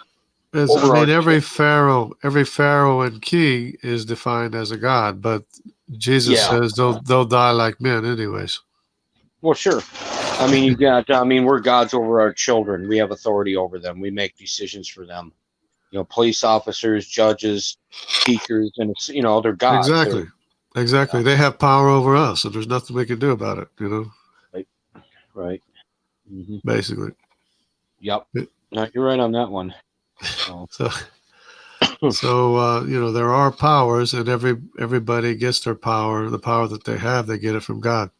Right. Every pharaoh and king is defined as a god, but Jesus says they'll die like men anyways. Well, sure. I mean, we're gods over our children. We have authority over them. We make decisions for them. Police officers, judges, teachers, and they're gods. Exactly. They have power over us, and there's nothing we can do about it. Right. Mm-hmm. Basically. Yep. No, you're right on that one. So there are powers, and everybody gets their power. The power that they have, they get it from God,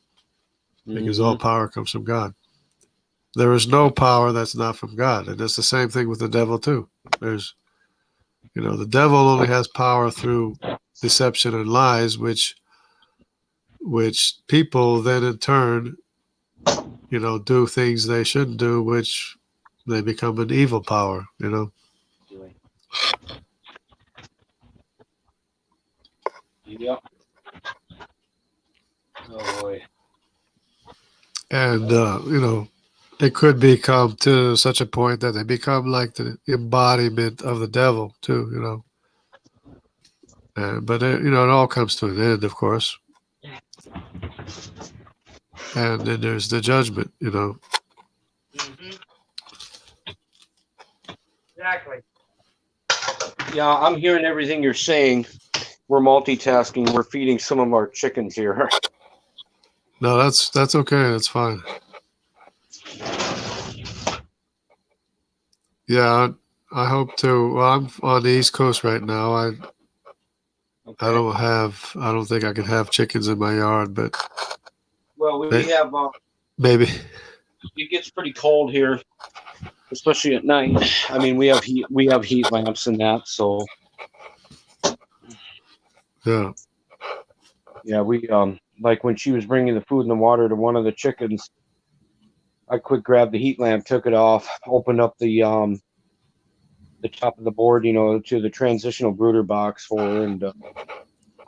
because all power comes from God. There is no power that's not from God, and it's the same thing with the devil too. There's, the devil only has power through deception and lies, which people then in turn, do things they shouldn't do, which they become an evil power. Yep. Oh boy. And it could become to such a point that they become like the embodiment of the devil too. But you know, it all comes to an end, of course. And then there's the judgment, you know. Exactly. Yeah, I'm hearing everything you're saying. We're multitasking. We're feeding some of our chickens here. No, that's okay. That's fine. Yeah, I hope to. Well, I'm on the East Coast right now. I don't think I can have chickens in my yard, but Well, we May- have. maybe. It gets pretty cold here, especially at night. I mean, we have heat lamps and that. So Yeah. yeah, we like when she was bringing the food and the water to one of the chickens, I quick grabbed the heat lamp, took it off, opened up the top of the board, you know, to the transitional brooder box for her, and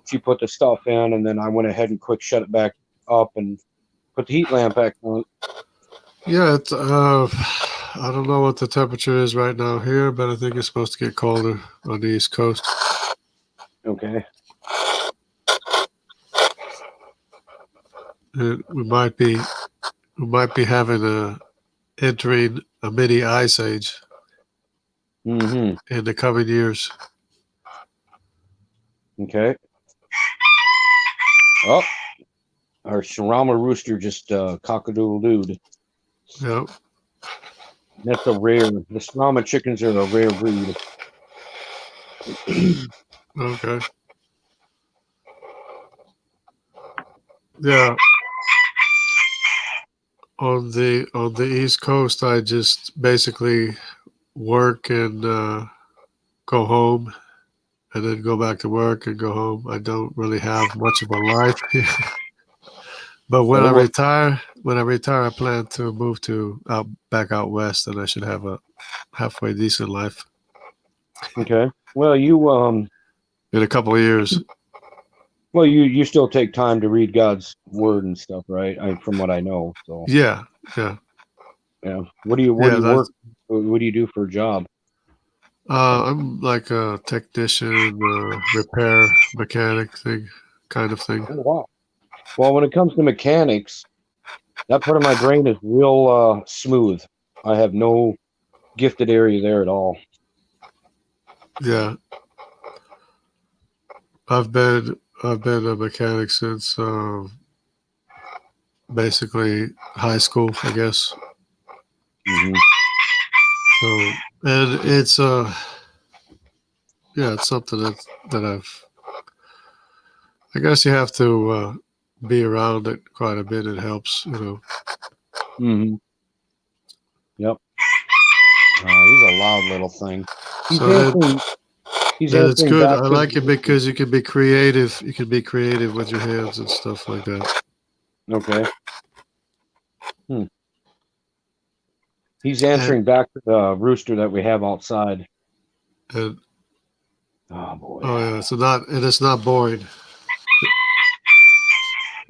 she put the stuff in, and then I went ahead and quick shut it back up and put the heat lamp back on. Yeah, I don't know what the temperature is right now here, but I think it's supposed to get colder on the East Coast. Okay. We might be entering a mini ice age Mm-hmm. in the coming years. Okay. Oh, our Shirama rooster just cock-a-doodle-dooed. Yeah. That's a rare. The Shirama chickens are a rare breed. Okay. Yeah. On the East Coast, I just basically work and go home, and then go back to work and go home. I don't really have much of a life. But when I retire, I plan to move back out west, and I should have a halfway decent life Okay. Well, you in a couple of years. well, you still take time to read God's word and stuff, right? From what I know. So Yeah. yeah. What do you work? What do you do for a job? I'm like a technician, repair mechanic kind of thing. Oh, wow. Well, when it comes to mechanics, that part of my brain is real smooth. I have no gifted area there at all. Yeah. I've been a mechanic since basically high school, I guess. Mm-hmm. So, and it's it's something that I guess you have to be around it quite a bit. It helps, you know. Mm-hmm. Yep. He's a loud little thing. Then it's good. I like it because you can be creative. You can be creative with your hands and stuff like that. Okay. He's answering back to the rooster that we have outside. And oh boy. Oh yeah. It's not boring.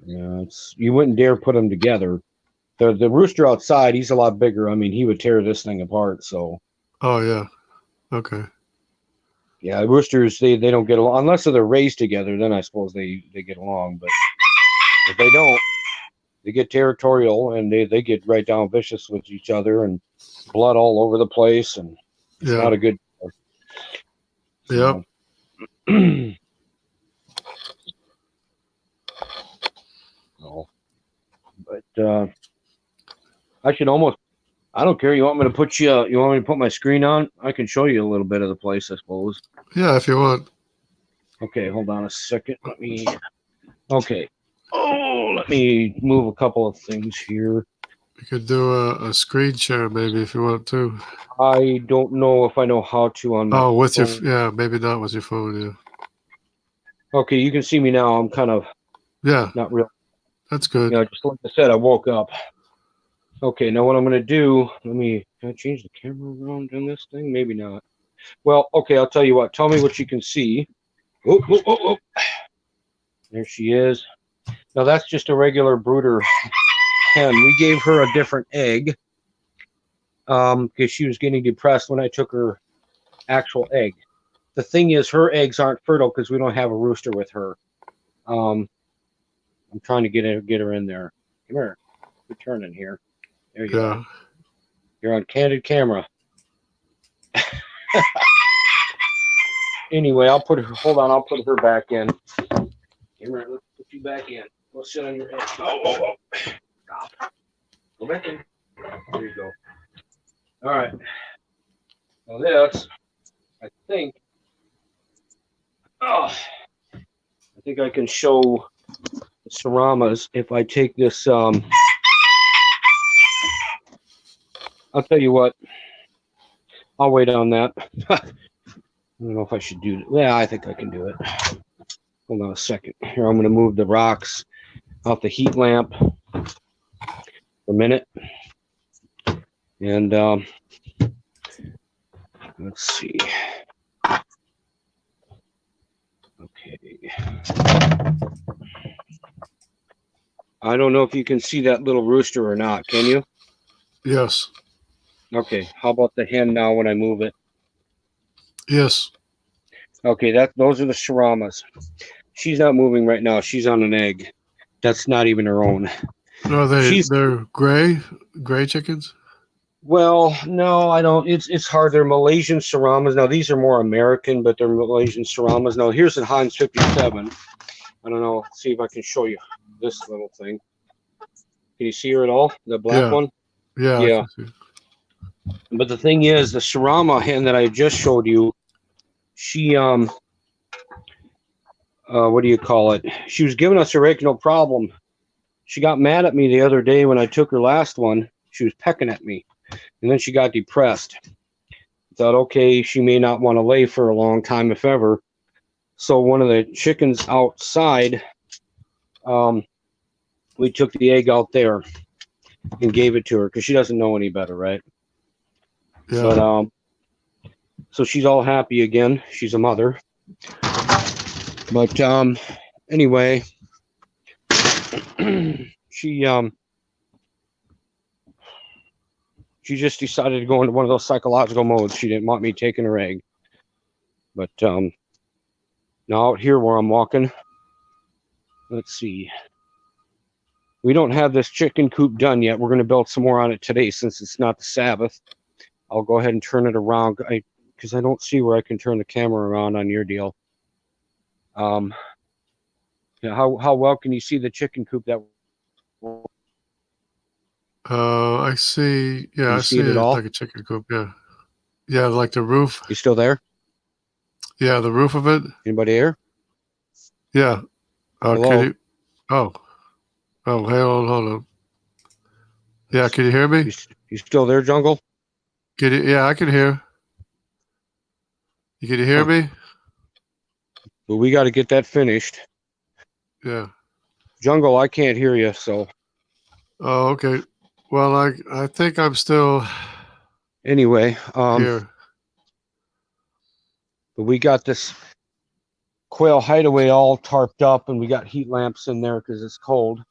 Yeah, you wouldn't dare put them together. The rooster outside, he's a lot bigger. I mean, he would tear this thing apart. So. Oh yeah. Okay. Yeah, roosters they don't get along unless they're raised together. Then I suppose they get along. But if they don't, they get territorial and they get right down vicious with each other and blood all over the place, and it's not a good. Yep. No. But I should almost. I don't care. You want me to put you? You want me to put my screen on? I can show you a little bit of the place, I suppose. Yeah, if you want. Okay, hold on a second. Let me. Okay. Oh, let me move a couple of things here. You could do a screen share maybe if you want to. I don't know if I know how to on my with phone. your maybe not with your phone. Yeah. Okay, you can see me now. I'm kind of not real. That's good. Just like I said, I woke up. Okay, now what I'm going to do, can I change the camera around in this thing? Maybe not. Well, okay, I'll tell you what. Tell me what you can see. Oh. There she is. Now, that's just a regular brooder hen. We gave her a different egg because she was getting depressed when I took her actual egg. the thing is, her eggs aren't fertile because we don't have a rooster with her. I'm trying to get her in there. Come here. Quit turning here. There you Yeah. go. You're on candid camera. Anyway, I'll put her. Hold on, I'll put her back in. Come here, let's put you back in. Go sit on your head. Oh. Stop. Go back in. There you go. All right. Now this, I think. Oh, I think I can show the Saramas if I take this. I'll tell you what. I'll wait on that. I don't know if I should do it. Yeah, I think I can do it. Hold on a second. Here, I'm going to move the rocks off the heat lamp for a minute. And let's see. Okay. I don't know if you can see that little rooster or not. Can you? Yes. Okay. How about the hen now when I move it? Yes. Okay, those are the Sharamas. She's not moving right now. She's on an egg. That's not even her own. Are they're gray chickens? Well, no, I don't. It's hard. They're Malaysian Saramas. Now, these are more American, but they're Malaysian Saramas. Now, here's the Hans 57. I don't know. Let's see if I can show you this little thing. Can you see her at all? The black one? Yeah. Yeah. I can see. But the thing is, the Sarama hen that I just showed you, she, what do you call it? She was giving us her egg, no problem. She got mad at me the other day when I took her last one. She was pecking at me. And then she got depressed. Thought, okay, she may not want to lay for a long time, if ever. So one of the chickens outside, we took the egg out there and gave it to her because she doesn't know any better, right? Yeah. But so she's all happy again. She's a mother. But anyway, she just decided to go into one of those psychological modes. She didn't want me taking her egg. But now out here where I'm walking, let's see. We don't have this chicken coop done yet. We're going to build some more on it today since it's not the Sabbath. I'll go ahead and turn it around because I don't see where I can turn the camera around on your deal. Yeah, how well can you see the chicken coop that? I see. Yeah, I see see it at it all? like a chicken coop. Yeah. Yeah, like the roof. You still there? Yeah, the roof of it. Anybody here? Yeah. Hello? Can you? Oh, hey, hold on. Yeah, can you hear me? You still there, Jungle? Can you? Yeah, I can hear. Can you hear me? But we got to get that finished. Yeah. Jungle, I can't hear you, so. Oh, okay. Well, I think I'm still Anyway, here. but we got this quail hideaway all tarped up, and we got heat lamps in there because it's cold.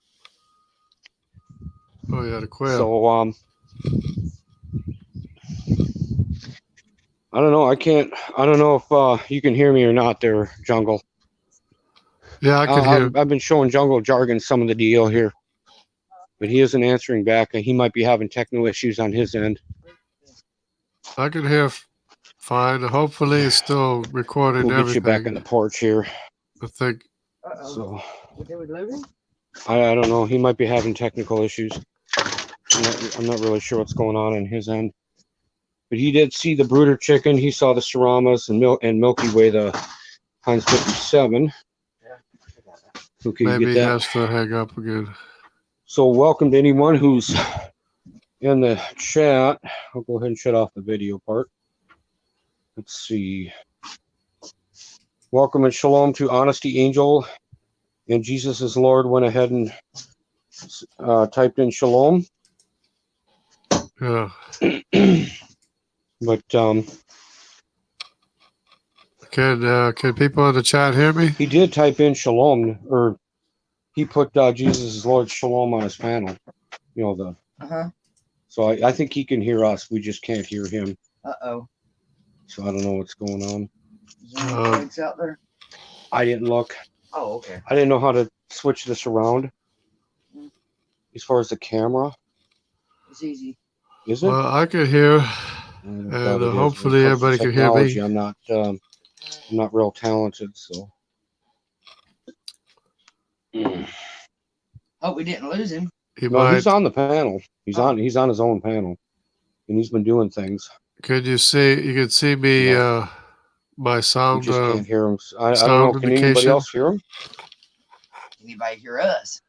Oh yeah, the quail. So I don't know. I don't know if you can hear me or not there, Jungle. Yeah, I can hear. I've been showing Jungle Jargon some of the deal here, but he isn't answering back. He might be having technical issues on his end. I can hear fine. Hopefully, it's still recording We'll get everything. you back on the porch here. I think. So I don't know. He might be having technical issues. I'm not really sure what's going on his end. But he did see the brooder chicken. He saw the Saramas and Milky Way, the Heinz 57. Okay, Maybe you he get that? has to hang up again. So welcome to anyone who's in the chat. I'll go ahead and shut off the video part. Let's see. Welcome and shalom to Honesty Angel. And Jesus is Lord went ahead and typed in shalom. Yeah. But can people in the chat hear me? he did type in shalom, or he put Jesus is Lord shalom on his panel. You know the. So I think he can hear us. We just can't hear him. Uh-oh. So I don't know what's going on. Is there any Um, plugs out there? I didn't look. Oh, okay. I didn't know how to switch this around. As far as the camera, It's easy. is it? Well, I can hear, I and doubt it is. hopefully When it comes to everybody can hear me. technology, I'm not real talented, so. Hope we didn't lose him. He No, might. he's on the panel. He's Oh. on his own panel, and he's been doing things. Can you see? You can see me. No. My You sound. just can't hear him. I don't sound know. Can anybody indication? else hear him? Anybody hear us?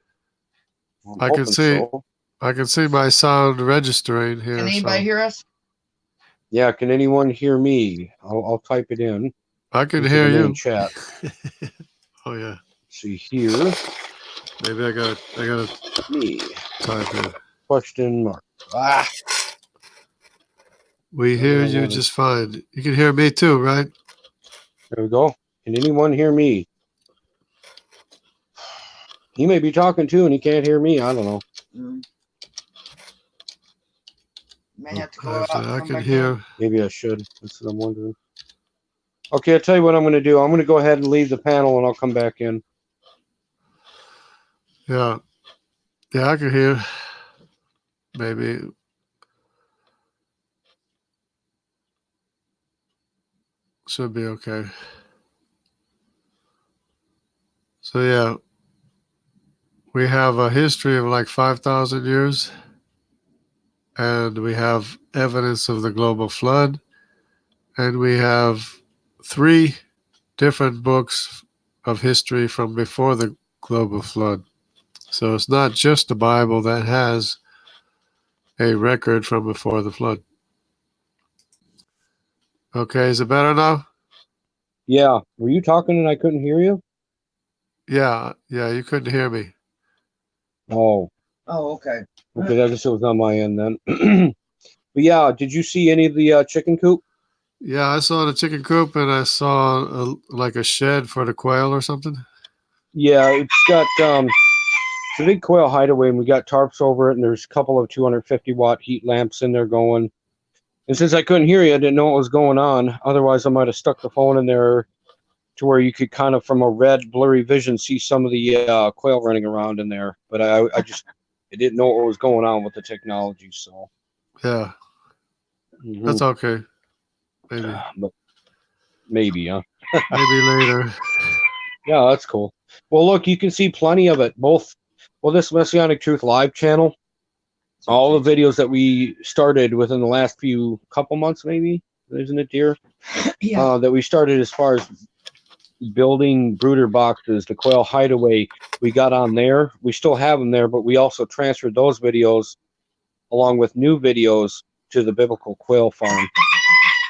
I'm I can hoping see. so. I can see my sound registering here. Can anybody so hear us? Yeah, can anyone hear me? I'll type it in. I can into hear the main you. Chat. Oh yeah. See here. Maybe I gotta Me. type in. Question mark. Ah. We Why hear do I you wanna- just fine. You can hear me too, right? There we go. Can anyone hear me? He may be talking too, and he can't hear me. I don't know. May have to go I out. and I come can back hear. in. Maybe I should. That's what I'm wondering. Okay, I'll tell you what I'm going to do. I'm going to go ahead and leave the panel, and I'll come back in. Yeah. Yeah, I can hear. Maybe. Should be okay. So yeah, we have a history of like 5,000 years, and we have evidence of the global flood, and we have 3 different books of history from before the global flood. So it's not just the Bible that has a record from before the flood. Okay, is it better now? Yeah. Were you talking and I couldn't hear you? Yeah, you couldn't hear me. Oh, Oh, okay. okay. I guess it was on my end then. But yeah, did you see any of the chicken coop? Yeah, I saw the chicken coop and I saw like a shed for the quail or something. Yeah, it's got it's a big quail hideaway, and we got tarps over it, and there's a couple of 250-watt heat lamps in there going. And since I couldn't hear you, I didn't know what was going on. Otherwise, I might have stuck the phone in there to where you could kind of, from a red, blurry vision, see some of the quail running around in there. But I didn't know what was going on with the technology, so. Yeah, Mhm. that's okay. Maybe But maybe, huh? maybe later. Yeah, that's cool. Well, look, you can see plenty of it. Both, well, this Messianic Truth Live channel, all the videos that we started within the last couple months, maybe, isn't it, dear? Yeah. That we started as far as building brooder boxes, the quail hideaway, we got on there. We still have them there, but we also transferred those videos along with new videos to the Biblical Quail Farm.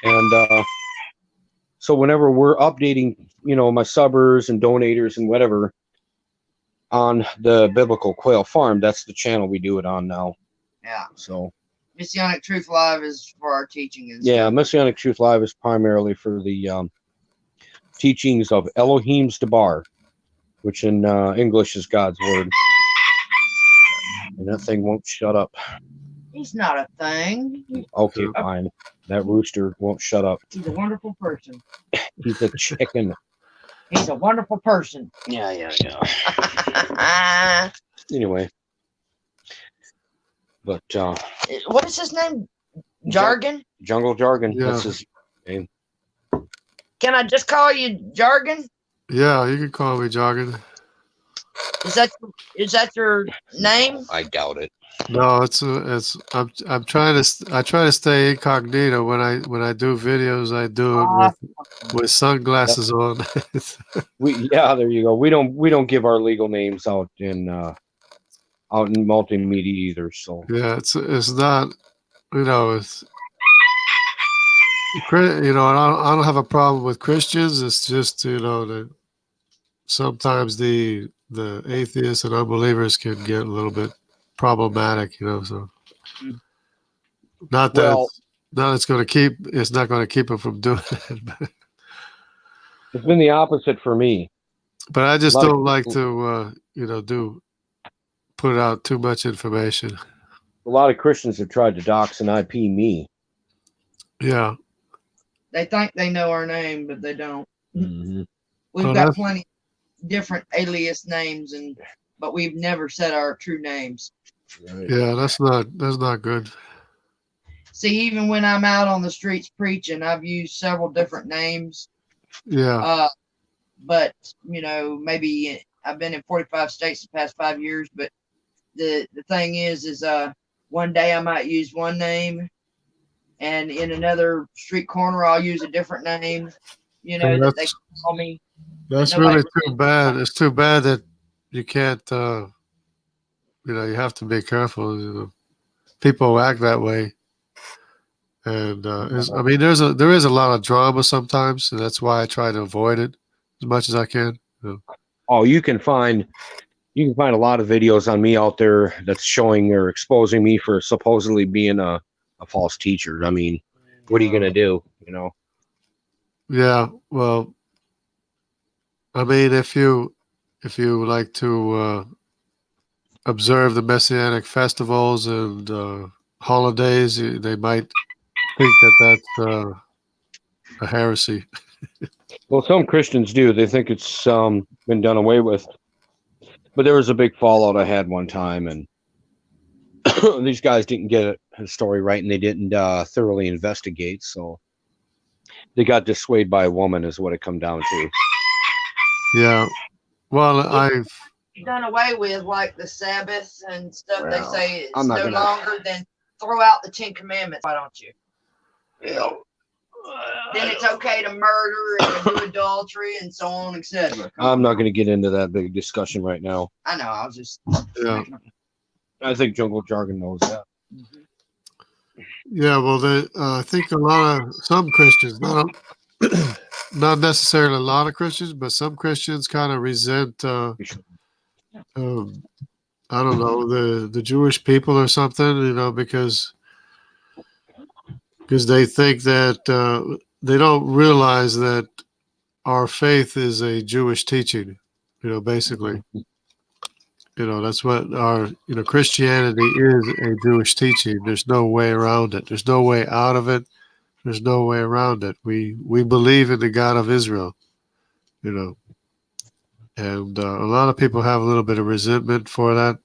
And so whenever we're updating, my subbers and donators and whatever on the Biblical Quail Farm, that's the channel we do it on now. Yeah. So Messianic Truth Live is for our teaching and yeah, stuff. Messianic Truth Live is primarily for the teachings of Elohim's Debar, which in English is God's word. And that thing won't shut up. He's not a thing. Okay, fine. That rooster won't shut up. He's a wonderful person. He's a chicken. He's a wonderful person. Yeah. What Anyway. But is his name? Jargon? Jungle Jargon. Yeah. That's his name. Can I just call you Jargon? Yeah, you can call me Jargon. Is that your name? I doubt it. No, it's I'm trying to I try to stay incognito when I do videos. I do it with sunglasses on. There you go. We don't give our legal names out in multimedia either. So Yeah, it's not, it's I don't have a problem with Christians. It's just that sometimes the atheists and unbelievers can get a little bit problematic. So not that it's not going to keep them from doing it. it's been the opposite for me. But I just don't like to put out too much information. A lot of Christians have tried to dox and IP me. Yeah. They think they know our name, but they don't. Mm-hmm. We've Oh, got that's plenty different alias names, but we've never said our true names. Right. yeah, that's not good. See, even when I'm out on the streets preaching, I've used several different names. Yeah, But maybe I've been in 45 states the past 5 years. But the thing is one day I might use one name, and in another street corner I'll use a different name. and That they call me. that's Nobody really too bad. It's too bad that you can't. You have to be careful. People act that way, and I mean, there is a lot of drama sometimes, and that's why I try to avoid it as much as I can. Oh, you can find a lot of videos on me out there that's showing or exposing me for supposedly being a false teacher. I mean, what are you gonna do? Yeah, well, I mean, if you like to observe the messianic festivals and holidays, they might think that that's a heresy. Well, some Christians do. They think it's been done away with. But there was a big fallout I had one time, and these guys didn't get the story right, and they didn't thoroughly investigate. So they got dissuaded by a woman, is what it come down to. Yeah. Well, Done away with, like the Sabbath and stuff. They Well, say it's I'm not no gonna- longer than throw out the 10 Commandments. Why don't you? Yeah. Then it's okay to murder and to do adultery and so on, etc. I'm not going to get into that big discussion right now. I know. I was just. Yeah. I think Jungle Jargon knows that. Yeah, well, I think some Christians, not necessarily a lot of Christians, but some Christians kind of resent, I don't know, the Jewish people or something, because they think that they don't realize that our faith is a Jewish teaching, basically. That's what our, Christianity is a Jewish teaching. There's no way around it. There's no way out of it. There's no way around it. We believe in the God of Israel, and a lot of people have a little bit of resentment for that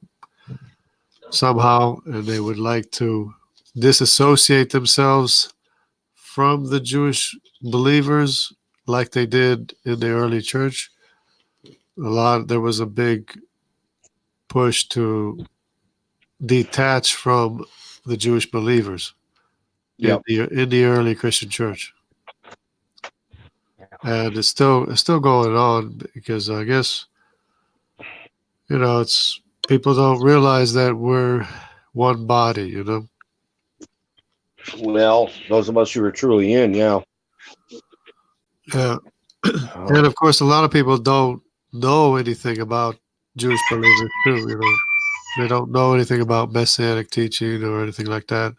somehow, and they would like to disassociate themselves from the Jewish believers like they did in the early church. There was a big push to detach from the Jewish believers Yep. in the early Christian church. And it's still going on because I guess it's people don't realize that we're one body. Well, those of us who are truly in, yeah. Yeah, and of course, a lot of people don't know anything about Jewish believers too. They don't know anything about Messianic teaching or anything like that,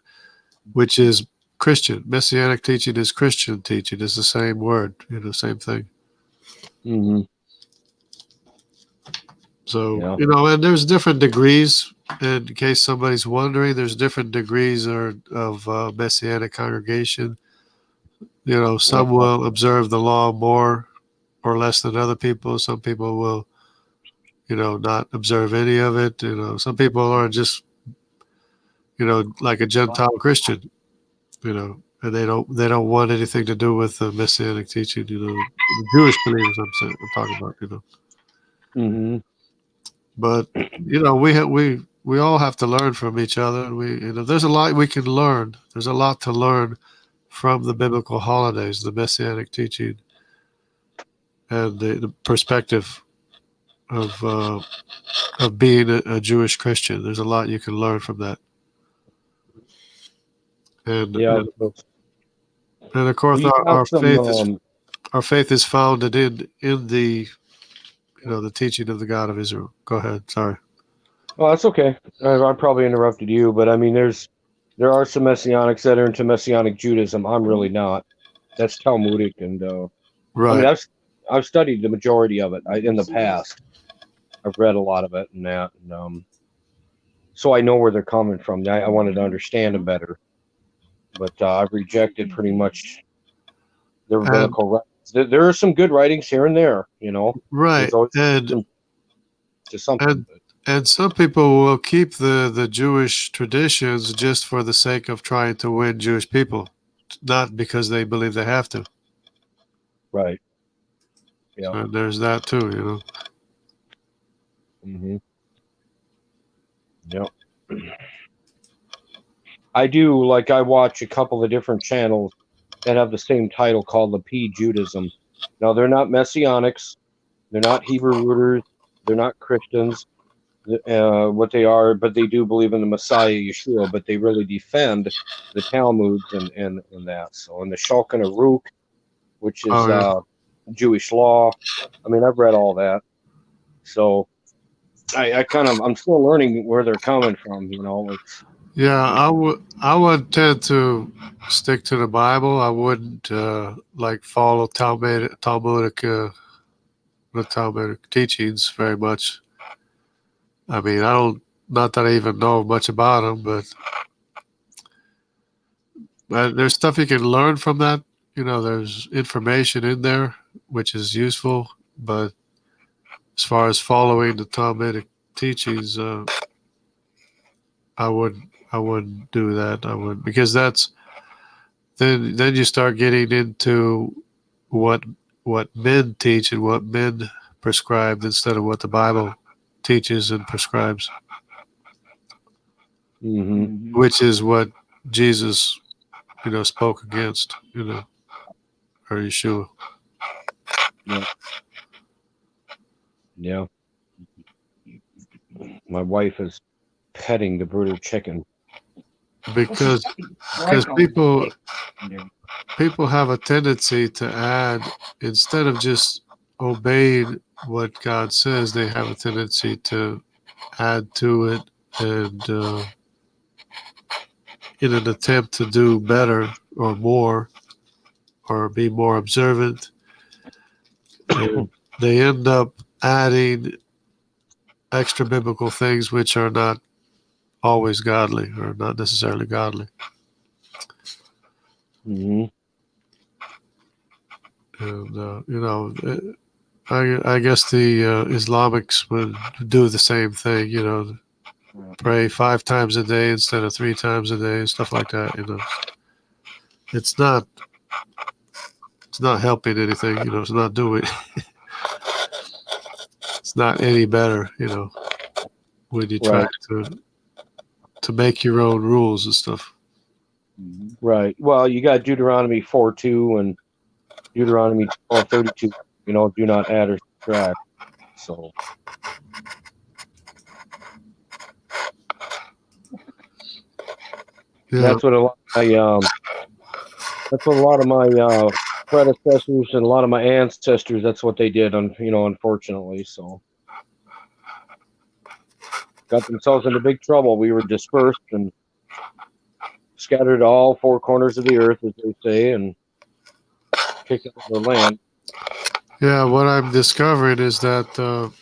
which is Christian. Messianic teaching is Christian teaching. It's the same word, same thing. Mm-hmm. So, and there's different degrees. In case somebody's wondering, there's different degrees of Messianic congregation. Some will observe the law more or less than other people. Some people will, not observe any of it. Some people are just, like a Gentile Christian, and they don't want anything to do with the Messianic teaching. The Jewish believers. I'm talking about. Mm-hmm. But we all have to learn from each other. There's a lot we can learn. There's a lot to learn from the biblical holidays, the Messianic teaching, and the perspective of being a Jewish Christian. There's a lot you can learn from that. And and of course our faith is founded in the the teaching of the God of Israel. Go ahead. Sorry. Well, that's okay. I probably interrupted you, but I mean, there are some Messianics that are into Messianic Judaism. I'm really not. That's Talmudic, and right. I mean, I've studied the majority of it in the past. I've read a lot of it and that, and so I know where they're coming from. I wanted to understand them better, but I've rejected pretty much the rabbinical writings. There are some good writings here and there, Right. There's always And to something. and some people will keep the Jewish traditions just for the sake of trying to win Jewish people, not because they believe they have to. Right. Yeah. So there's that too, Mm-hmm. Yep. I do, like, I watch a couple of different channels that have the same title called the P Judaism. Now, they're not Messianics, they're not Hebrew rooters, they're not Christians, what they are, but they do believe in the Messiah Yeshua, but they really defend the Talmuds and that. So, and the Shulchan Aruch, which is Oh, Jewish law. I mean, I've read all that. So I'm still learning where they're coming from, yeah. I would tend to stick to the Bible. I wouldn't like follow the Talmudic teachings very much. I mean, not that I even know much about them, but there's stuff you can learn from that. There's information in there which is useful, but as far as following the Talmudic teachings, I wouldn't do that. I would, because that's then you start getting into what men teach and what men prescribe instead of what the Bible teaches and prescribes, which is what Jesus, spoke against, or Yeshua. Yeah. My wife is petting the brooder chicken. Because people have a tendency to add, instead of just obeying what God says, they have a tendency to add to it, and in an attempt to do better or more or be more observant, and they end up adding extra biblical things which are not always godly or not necessarily godly. Mm-hmm. And I guess the Islamics would do the same thing, pray 5 times a day instead of 3 times a day, stuff like that. It's not helping anything, it's not doing it's not any better, when you try to make your own rules and stuff. Right. Well, you got Deuteronomy 4:2 and Deuteronomy 12:32. Do not add or subtract. So. Yeah. That's what a lot of my predecessors and a lot of my ancestors. That's what they did. Unfortunately, so got themselves into big trouble. We were dispersed and scattered all 4 corners of the earth, as they say, and kicked out of the land. Yeah, what I'm discovering is that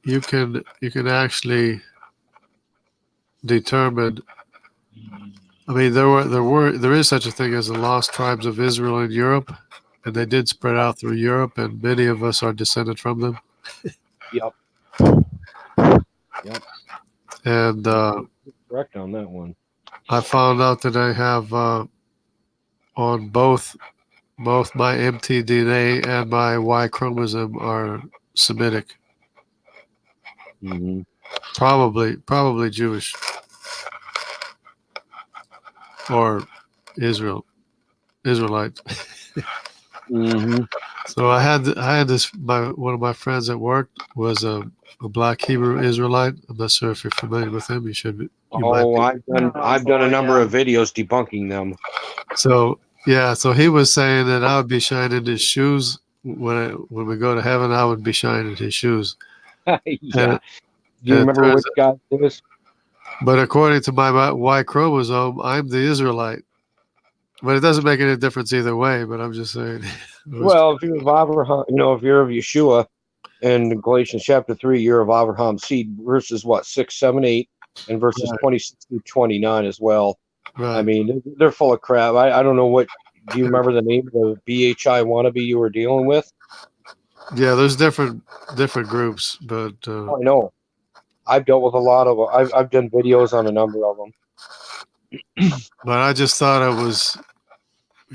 you can actually determine. I mean, there is such a thing as the lost tribes of Israel in Europe, and they did spread out through Europe, and many of us are descended from them. Yep. And Correct on that one. I found out that I have on both my mtDNA and my Y chromosome are Semitic. Mm-hmm. Probably Jewish or Israelite. Mm-hmm. So I had this. One of my friends at work was a black Hebrew Israelite. I'm not sure if you're familiar with him. You should be. I've done a number of videos debunking them. So yeah, so he was saying that I would be shining his shoes when we go to heaven. I would be shining his shoes. Yeah. Do you remember which guy it is? But according to my Y chromosome, I'm the Israelite. But it doesn't make any difference either way. But I'm just saying. Well, if you're of Abraham, if you're of Yeshua, in Galatians chapter 3, you're of Abraham's seed, verses 6, 7, 8, and verses 26 through 29 as well. Right. I mean, they're full of crap. I don't know what Do you remember the name of the BHI wannabe you were dealing with? Yeah, there's different groups, but Oh, I know. I've dealt with a lot of. I've done videos on a number of them. I just thought it was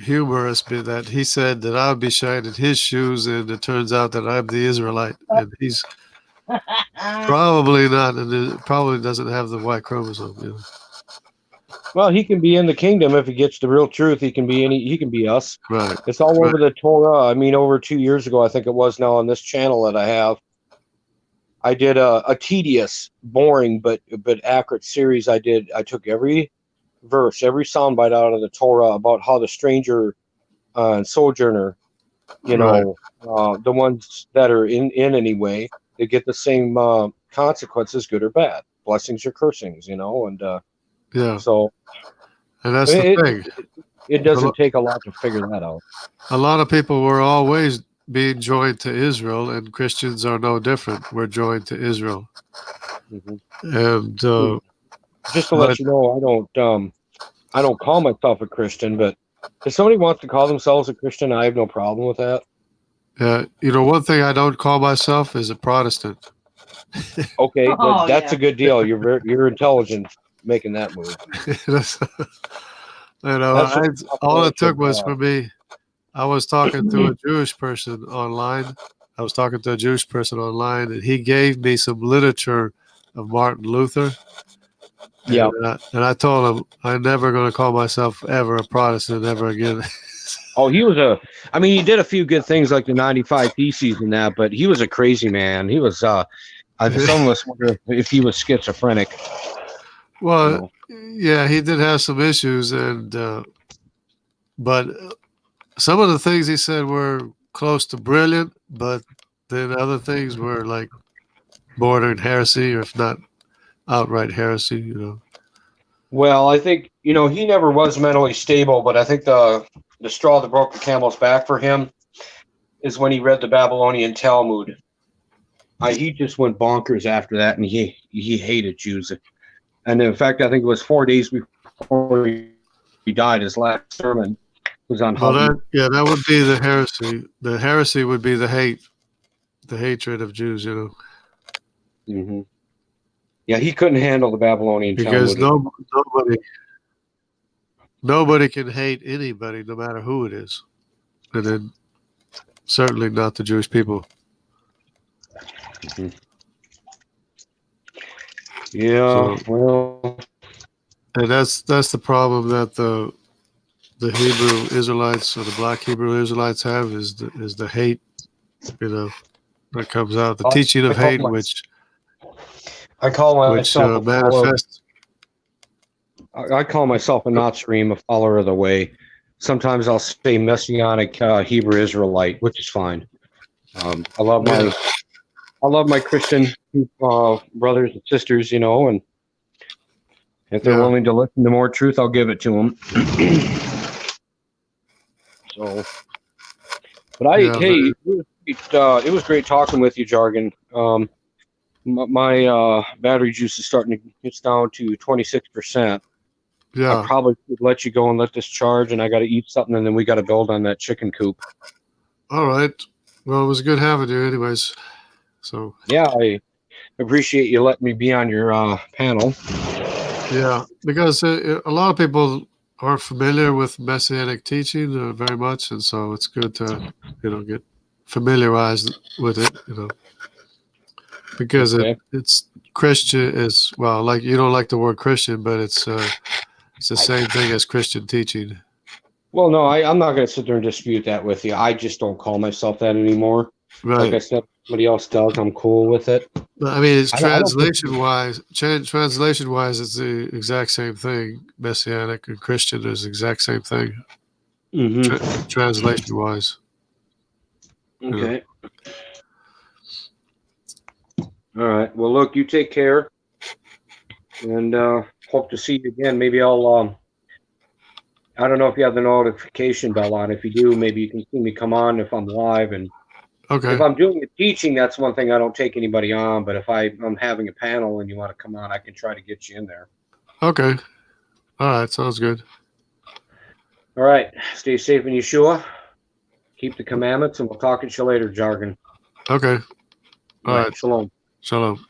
humorous that he said that I would be shining his shoes, and it turns out that I'm the Israelite, and he's probably not, and it probably doesn't have the Y chromosome. You know? Well, he can be in the kingdom if he gets the real truth. He can be any. He can be us. Right. It's all over the Torah. I mean, over 2 years ago, I think it was now on this channel that I have. I did a tedious, boring, but accurate series. I took every verse, every soundbite out of the Torah about how the stranger and sojourner, you know, the ones that are in any way, they get the same consequences, good or bad, blessings or cursings, you know, and yeah. so. And that's I mean, the thing. It doesn't take a lot to figure that out. A lot of people were always being joined to Israel, and Christians are no different. We're joined to Israel. Mm-hmm. And just to let you know, I don't call myself a Christian, but if somebody wants to call themselves a Christian, I have no problem with that. you know, one thing I don't call myself is a Protestant. Okay, Oh, that's yeah. a good deal. You're intelligent making that move. You know, all it took was for me. I was talking to a Jewish person online. And he gave me some literature of Martin Luther. Yeah. And I told him I'm never going to call myself ever a Protestant ever again. Oh, he did a few good things like the 95 Theses and that, but he was a crazy man. He was, some of us wonder if he was schizophrenic. Well, yeah, he did have some issues, but some of the things he said were close to brilliant, but then other things were like bordering heresy, or if not outright heresy, you know. Well, I think, he never was mentally stable, but I think the straw that broke the camel's back for him is when he read the Babylonian Talmud. He just went bonkers after that, and he hated Jews. And in fact, I think it was 4 days before he died, his last sermon was on how. That would be the heresy. The heresy would be the hatred of Jews, you know. Mm-hmm. Yeah, he couldn't handle the Babylonian because Talmud. nobody can hate anybody, no matter who it is, and then certainly not the Jewish people. Mm-hmm. Yeah, well, and that's the problem that the Hebrew Israelites, or the Black Hebrew Israelites, have is the hate, you know, that comes out, the teaching of hate, which manifests. I call myself a not stream, a follower of the way. Sometimes I'll say Messianic Hebrew Israelite, which is fine. I love my Christian brothers and sisters, you know, and if they're willing to listen to more truth, I'll give it to them. So, but it was great talking with you, Jargon. My battery juice is starting to get down to 26%. Yeah, I probably should let you go and let this charge, and I got to eat something, and then we got to build on that chicken coop. All right. Well, it was good having you, anyways. So yeah, I appreciate you letting me be on your panel. Yeah, because a lot of people aren't familiar with Messianic teaching very much, and so it's good to get familiarized with it, because it's Christian as well. Like, you don't like the word Christian, but it's the same thing as Christian teaching. Well, no, I'm not going to sit there and dispute that with you. I just don't call myself that anymore. Right. Like I said, somebody else does. I'm cool with it. I mean, it's translation-wise, it's the exact same thing. Messianic and Christian is the exact same thing. Mm-hmm. Translation-wise. Okay. All right. Well, look, you take care, and hope to see you again. Maybe I'll. I don't know if you have the notification bell on. If you do, maybe you can see me come on if I'm live. And if I'm doing the teaching, that's one thing I don't take anybody on. But if I'm having a panel and you want to come on, I can try to get you in there. Okay. All right. Sounds good. All right. Stay safe in Yeshua. Keep the commandments, and we'll talk at you later, Jargon. Okay. All right. Shalom. Shalom.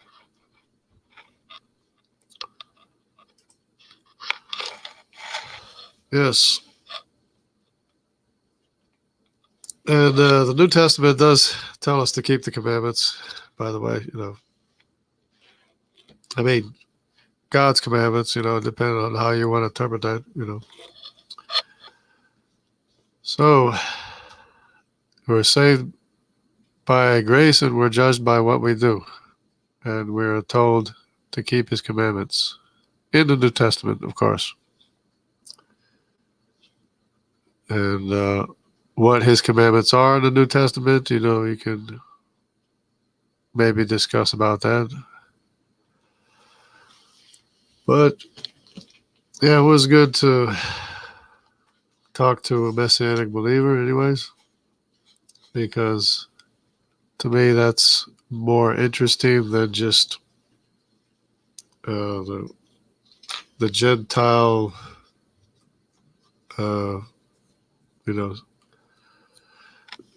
Yes. And the New Testament does tell us to keep the commandments, by the way, I mean, God's commandments, depending on how you want to interpret that. So we're saved by grace and we're judged by what we do. And we're told to keep his commandments in the New Testament, of course. And what his commandments are in the New Testament, you can maybe discuss about that. But yeah, it was good to talk to a Messianic believer anyways, because to me that's more interesting than just the Gentile,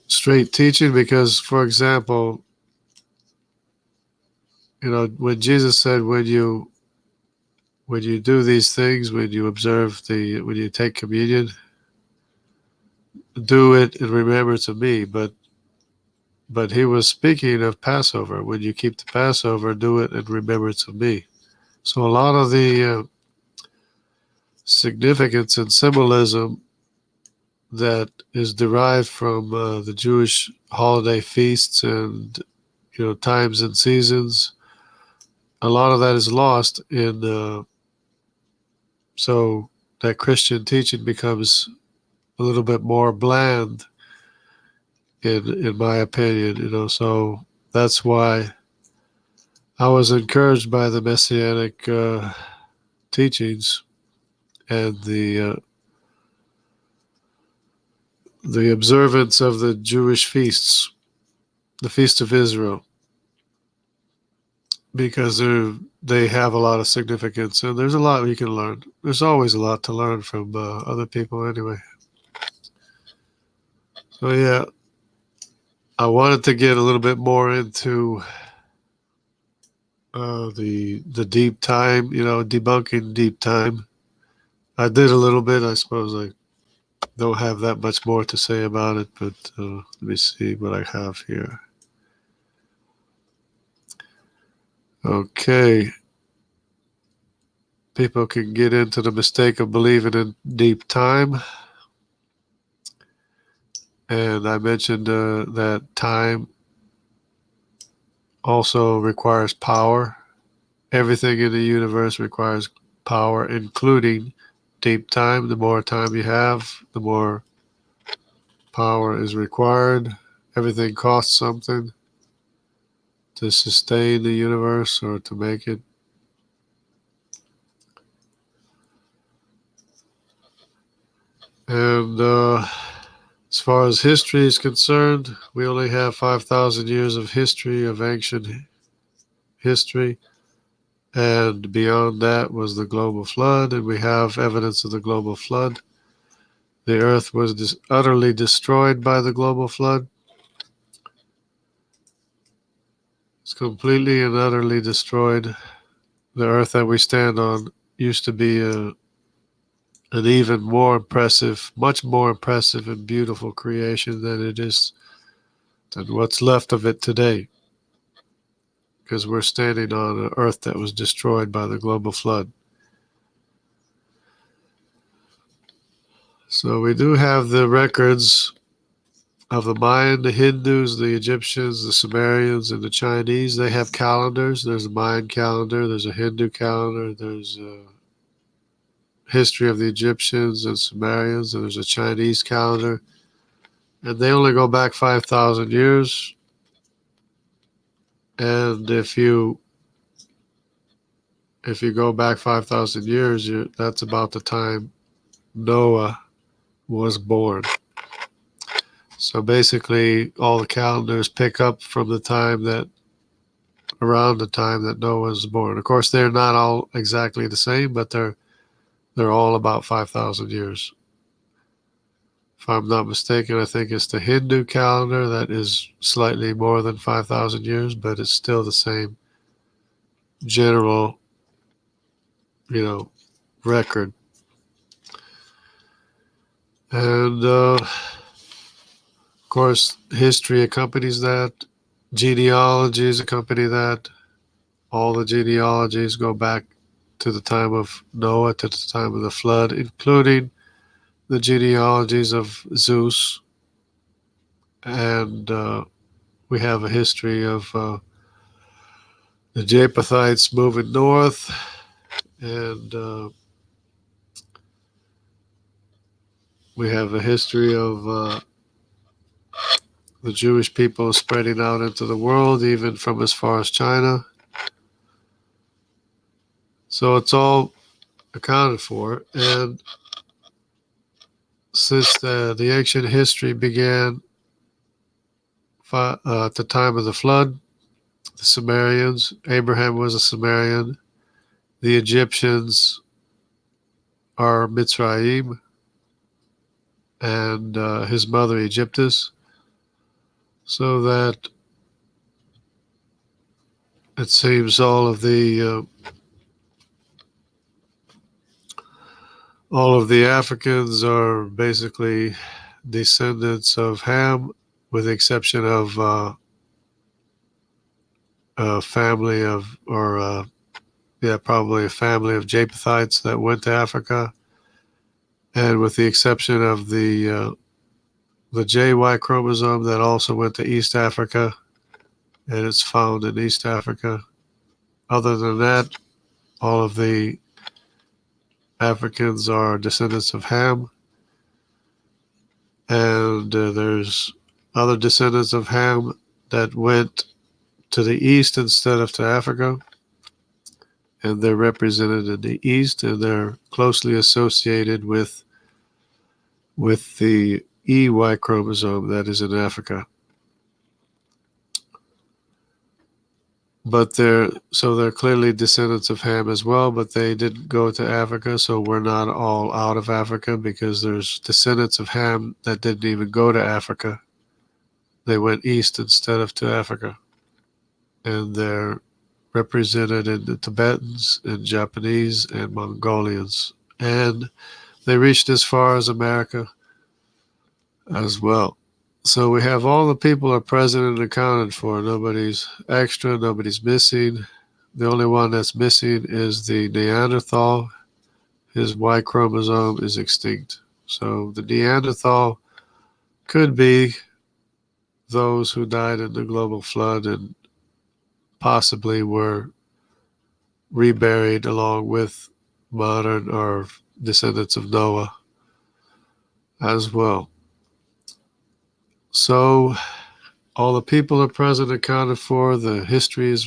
straight teaching. Because, for example, when Jesus said, when you do these things, when you take communion, do it in remembrance of me. But he was speaking of Passover. When you keep the Passover, do it in remembrance of me. So a lot of the significance and symbolism that is derived from the Jewish holiday feasts and times and seasons, a lot of that is lost in so that Christian teaching becomes a little bit more bland, in my opinion. So that's why I was encouraged by the Messianic teachings and the observance of the Jewish feasts, the Feast of Israel, because they have a lot of significance, and there's a lot you can learn. There's always a lot to learn from other people anyway. So yeah, I wanted to get a little bit more into the deep time, debunking deep time. I did a little bit. I suppose I don't have that much more to say about it, but let me see what I have here. Okay. People can get into the mistake of believing in deep time. And I mentioned that time also requires power. Everything in the universe requires power, including deep time. The more time you have, the more power is required. Everything costs something to sustain the universe or to make it. And as far as history is concerned, we only have 5,000 years of history, of ancient history. And beyond that was the global flood, and we have evidence of the global flood. The earth was utterly destroyed by the global flood. It's completely and utterly destroyed. The earth that we stand on used to be an even more impressive, much more impressive and beautiful creation than what's left of it today. Because we're standing on an earth that was destroyed by the global flood. So we do have the records of the Mayan, the Hindus, the Egyptians, the Sumerians, and the Chinese. They have calendars. There's a Mayan calendar. There's a Hindu calendar. There's a history of the Egyptians and Sumerians, and there's a Chinese calendar. And they only go back 5,000 years. And if you go back 5,000 years, that's about the time Noah was born. So basically, all the calendars pick up from around the time that Noah was born. Of course, they're not all exactly the same, but they're all about 5,000 years. if I'm not mistaken, I think it's the Hindu calendar that is slightly more than 5,000 years, but it's still the same general, record. And of course, history accompanies that. Genealogies accompany that. All the genealogies go back to the time of Noah, to the time of the flood, including the genealogies of Zeus. And we have a history of the Japhethites moving north, and we have a history of the Jewish people spreading out into the world, even from as far as China. So it's all accounted for. And since the ancient history began at the time of the flood, the Sumerians, Abraham was a Sumerian, the Egyptians are Mitzrayim, and his mother Egyptus, so that it seems all of the Africans are basically descendants of Ham, with the exception of a family of, probably a family of Japhethites that went to Africa, and with the exception of the JY chromosome that also went to East Africa, and it's found in East Africa. Other than that, all of the Africans are descendants of Ham, and there's other descendants of Ham that went to the East instead of to Africa, and they're represented in the East, and they're closely associated with the EY chromosome that is in Africa. But they're clearly descendants of Ham as well, but they didn't go to Africa, so we're not all out of Africa, because there's descendants of Ham that didn't even go to Africa. They went east instead of to Africa. And they're represented in the Tibetans and Japanese and Mongolians. And they reached as far as America as well. So we have all the people are present and accounted for. Nobody's extra, nobody's missing. The only one that's missing is the Neanderthal. His Y chromosome is extinct. So the Neanderthal could be those who died in the global flood and possibly were reburied along with modern or descendants of Noah as well. So all the people are present, accounted for. The history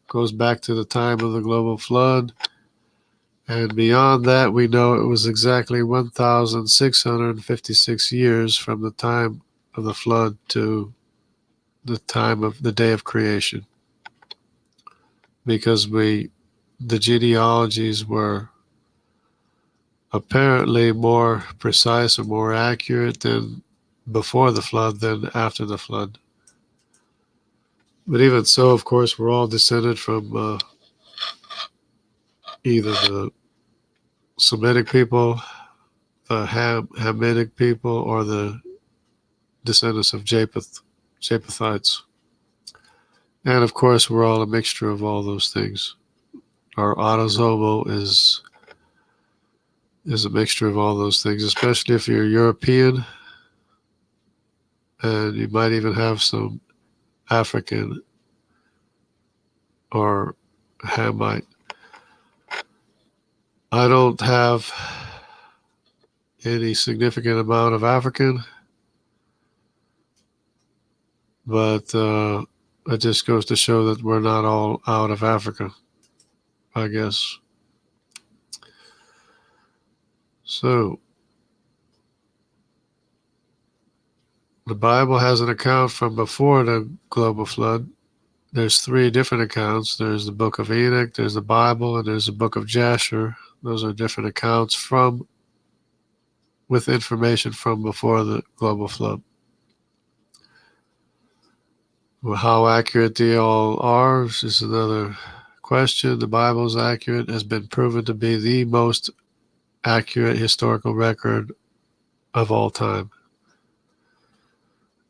goes back to the time of the global flood. And beyond that, we know it was exactly 1,656 years from the time of the flood to the time of the day of creation. Because the genealogies were apparently more precise or more accurate than before the flood than after the flood. But even so, of course, we're all descended from either the Semitic people, the Hamitic people, or the descendants of Japhethites. And of course, we're all a mixture of all those things. Our autosomal is a mixture of all those things, especially if you're European, and you might even have some African or Hamite. I don't have any significant amount of African, but it just goes to show that we're not all out of Africa, I guess. So, the Bible has an account from before the global flood. There's 3 different accounts. There's the book of Enoch, there's the Bible, and there's the book of Jasher. Those are different accounts from with information from before the global flood. Well, how accurate they all are is another question. The Bible is accurate, has been proven to be the most accurate historical record of all time.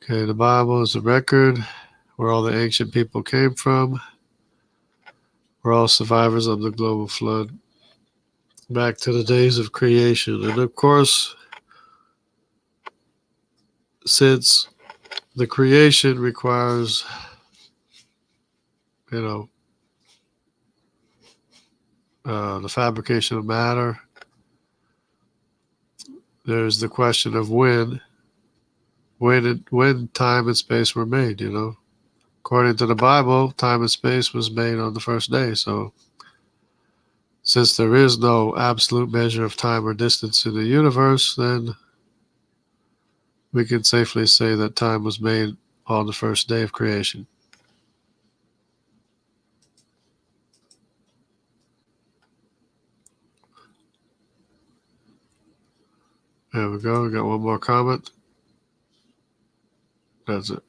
Okay, the Bible is a record where all the ancient people came from. We're all survivors of the global flood, back to the days of creation. And of course, since the creation requires, the fabrication of matter, there's the question of when time and space were made. According to the Bible, time and space was made on the first day. So since there is no absolute measure of time or distance in the universe, then we can safely say that time was made on the first day of creation. There we go. We got one more comment. That's it.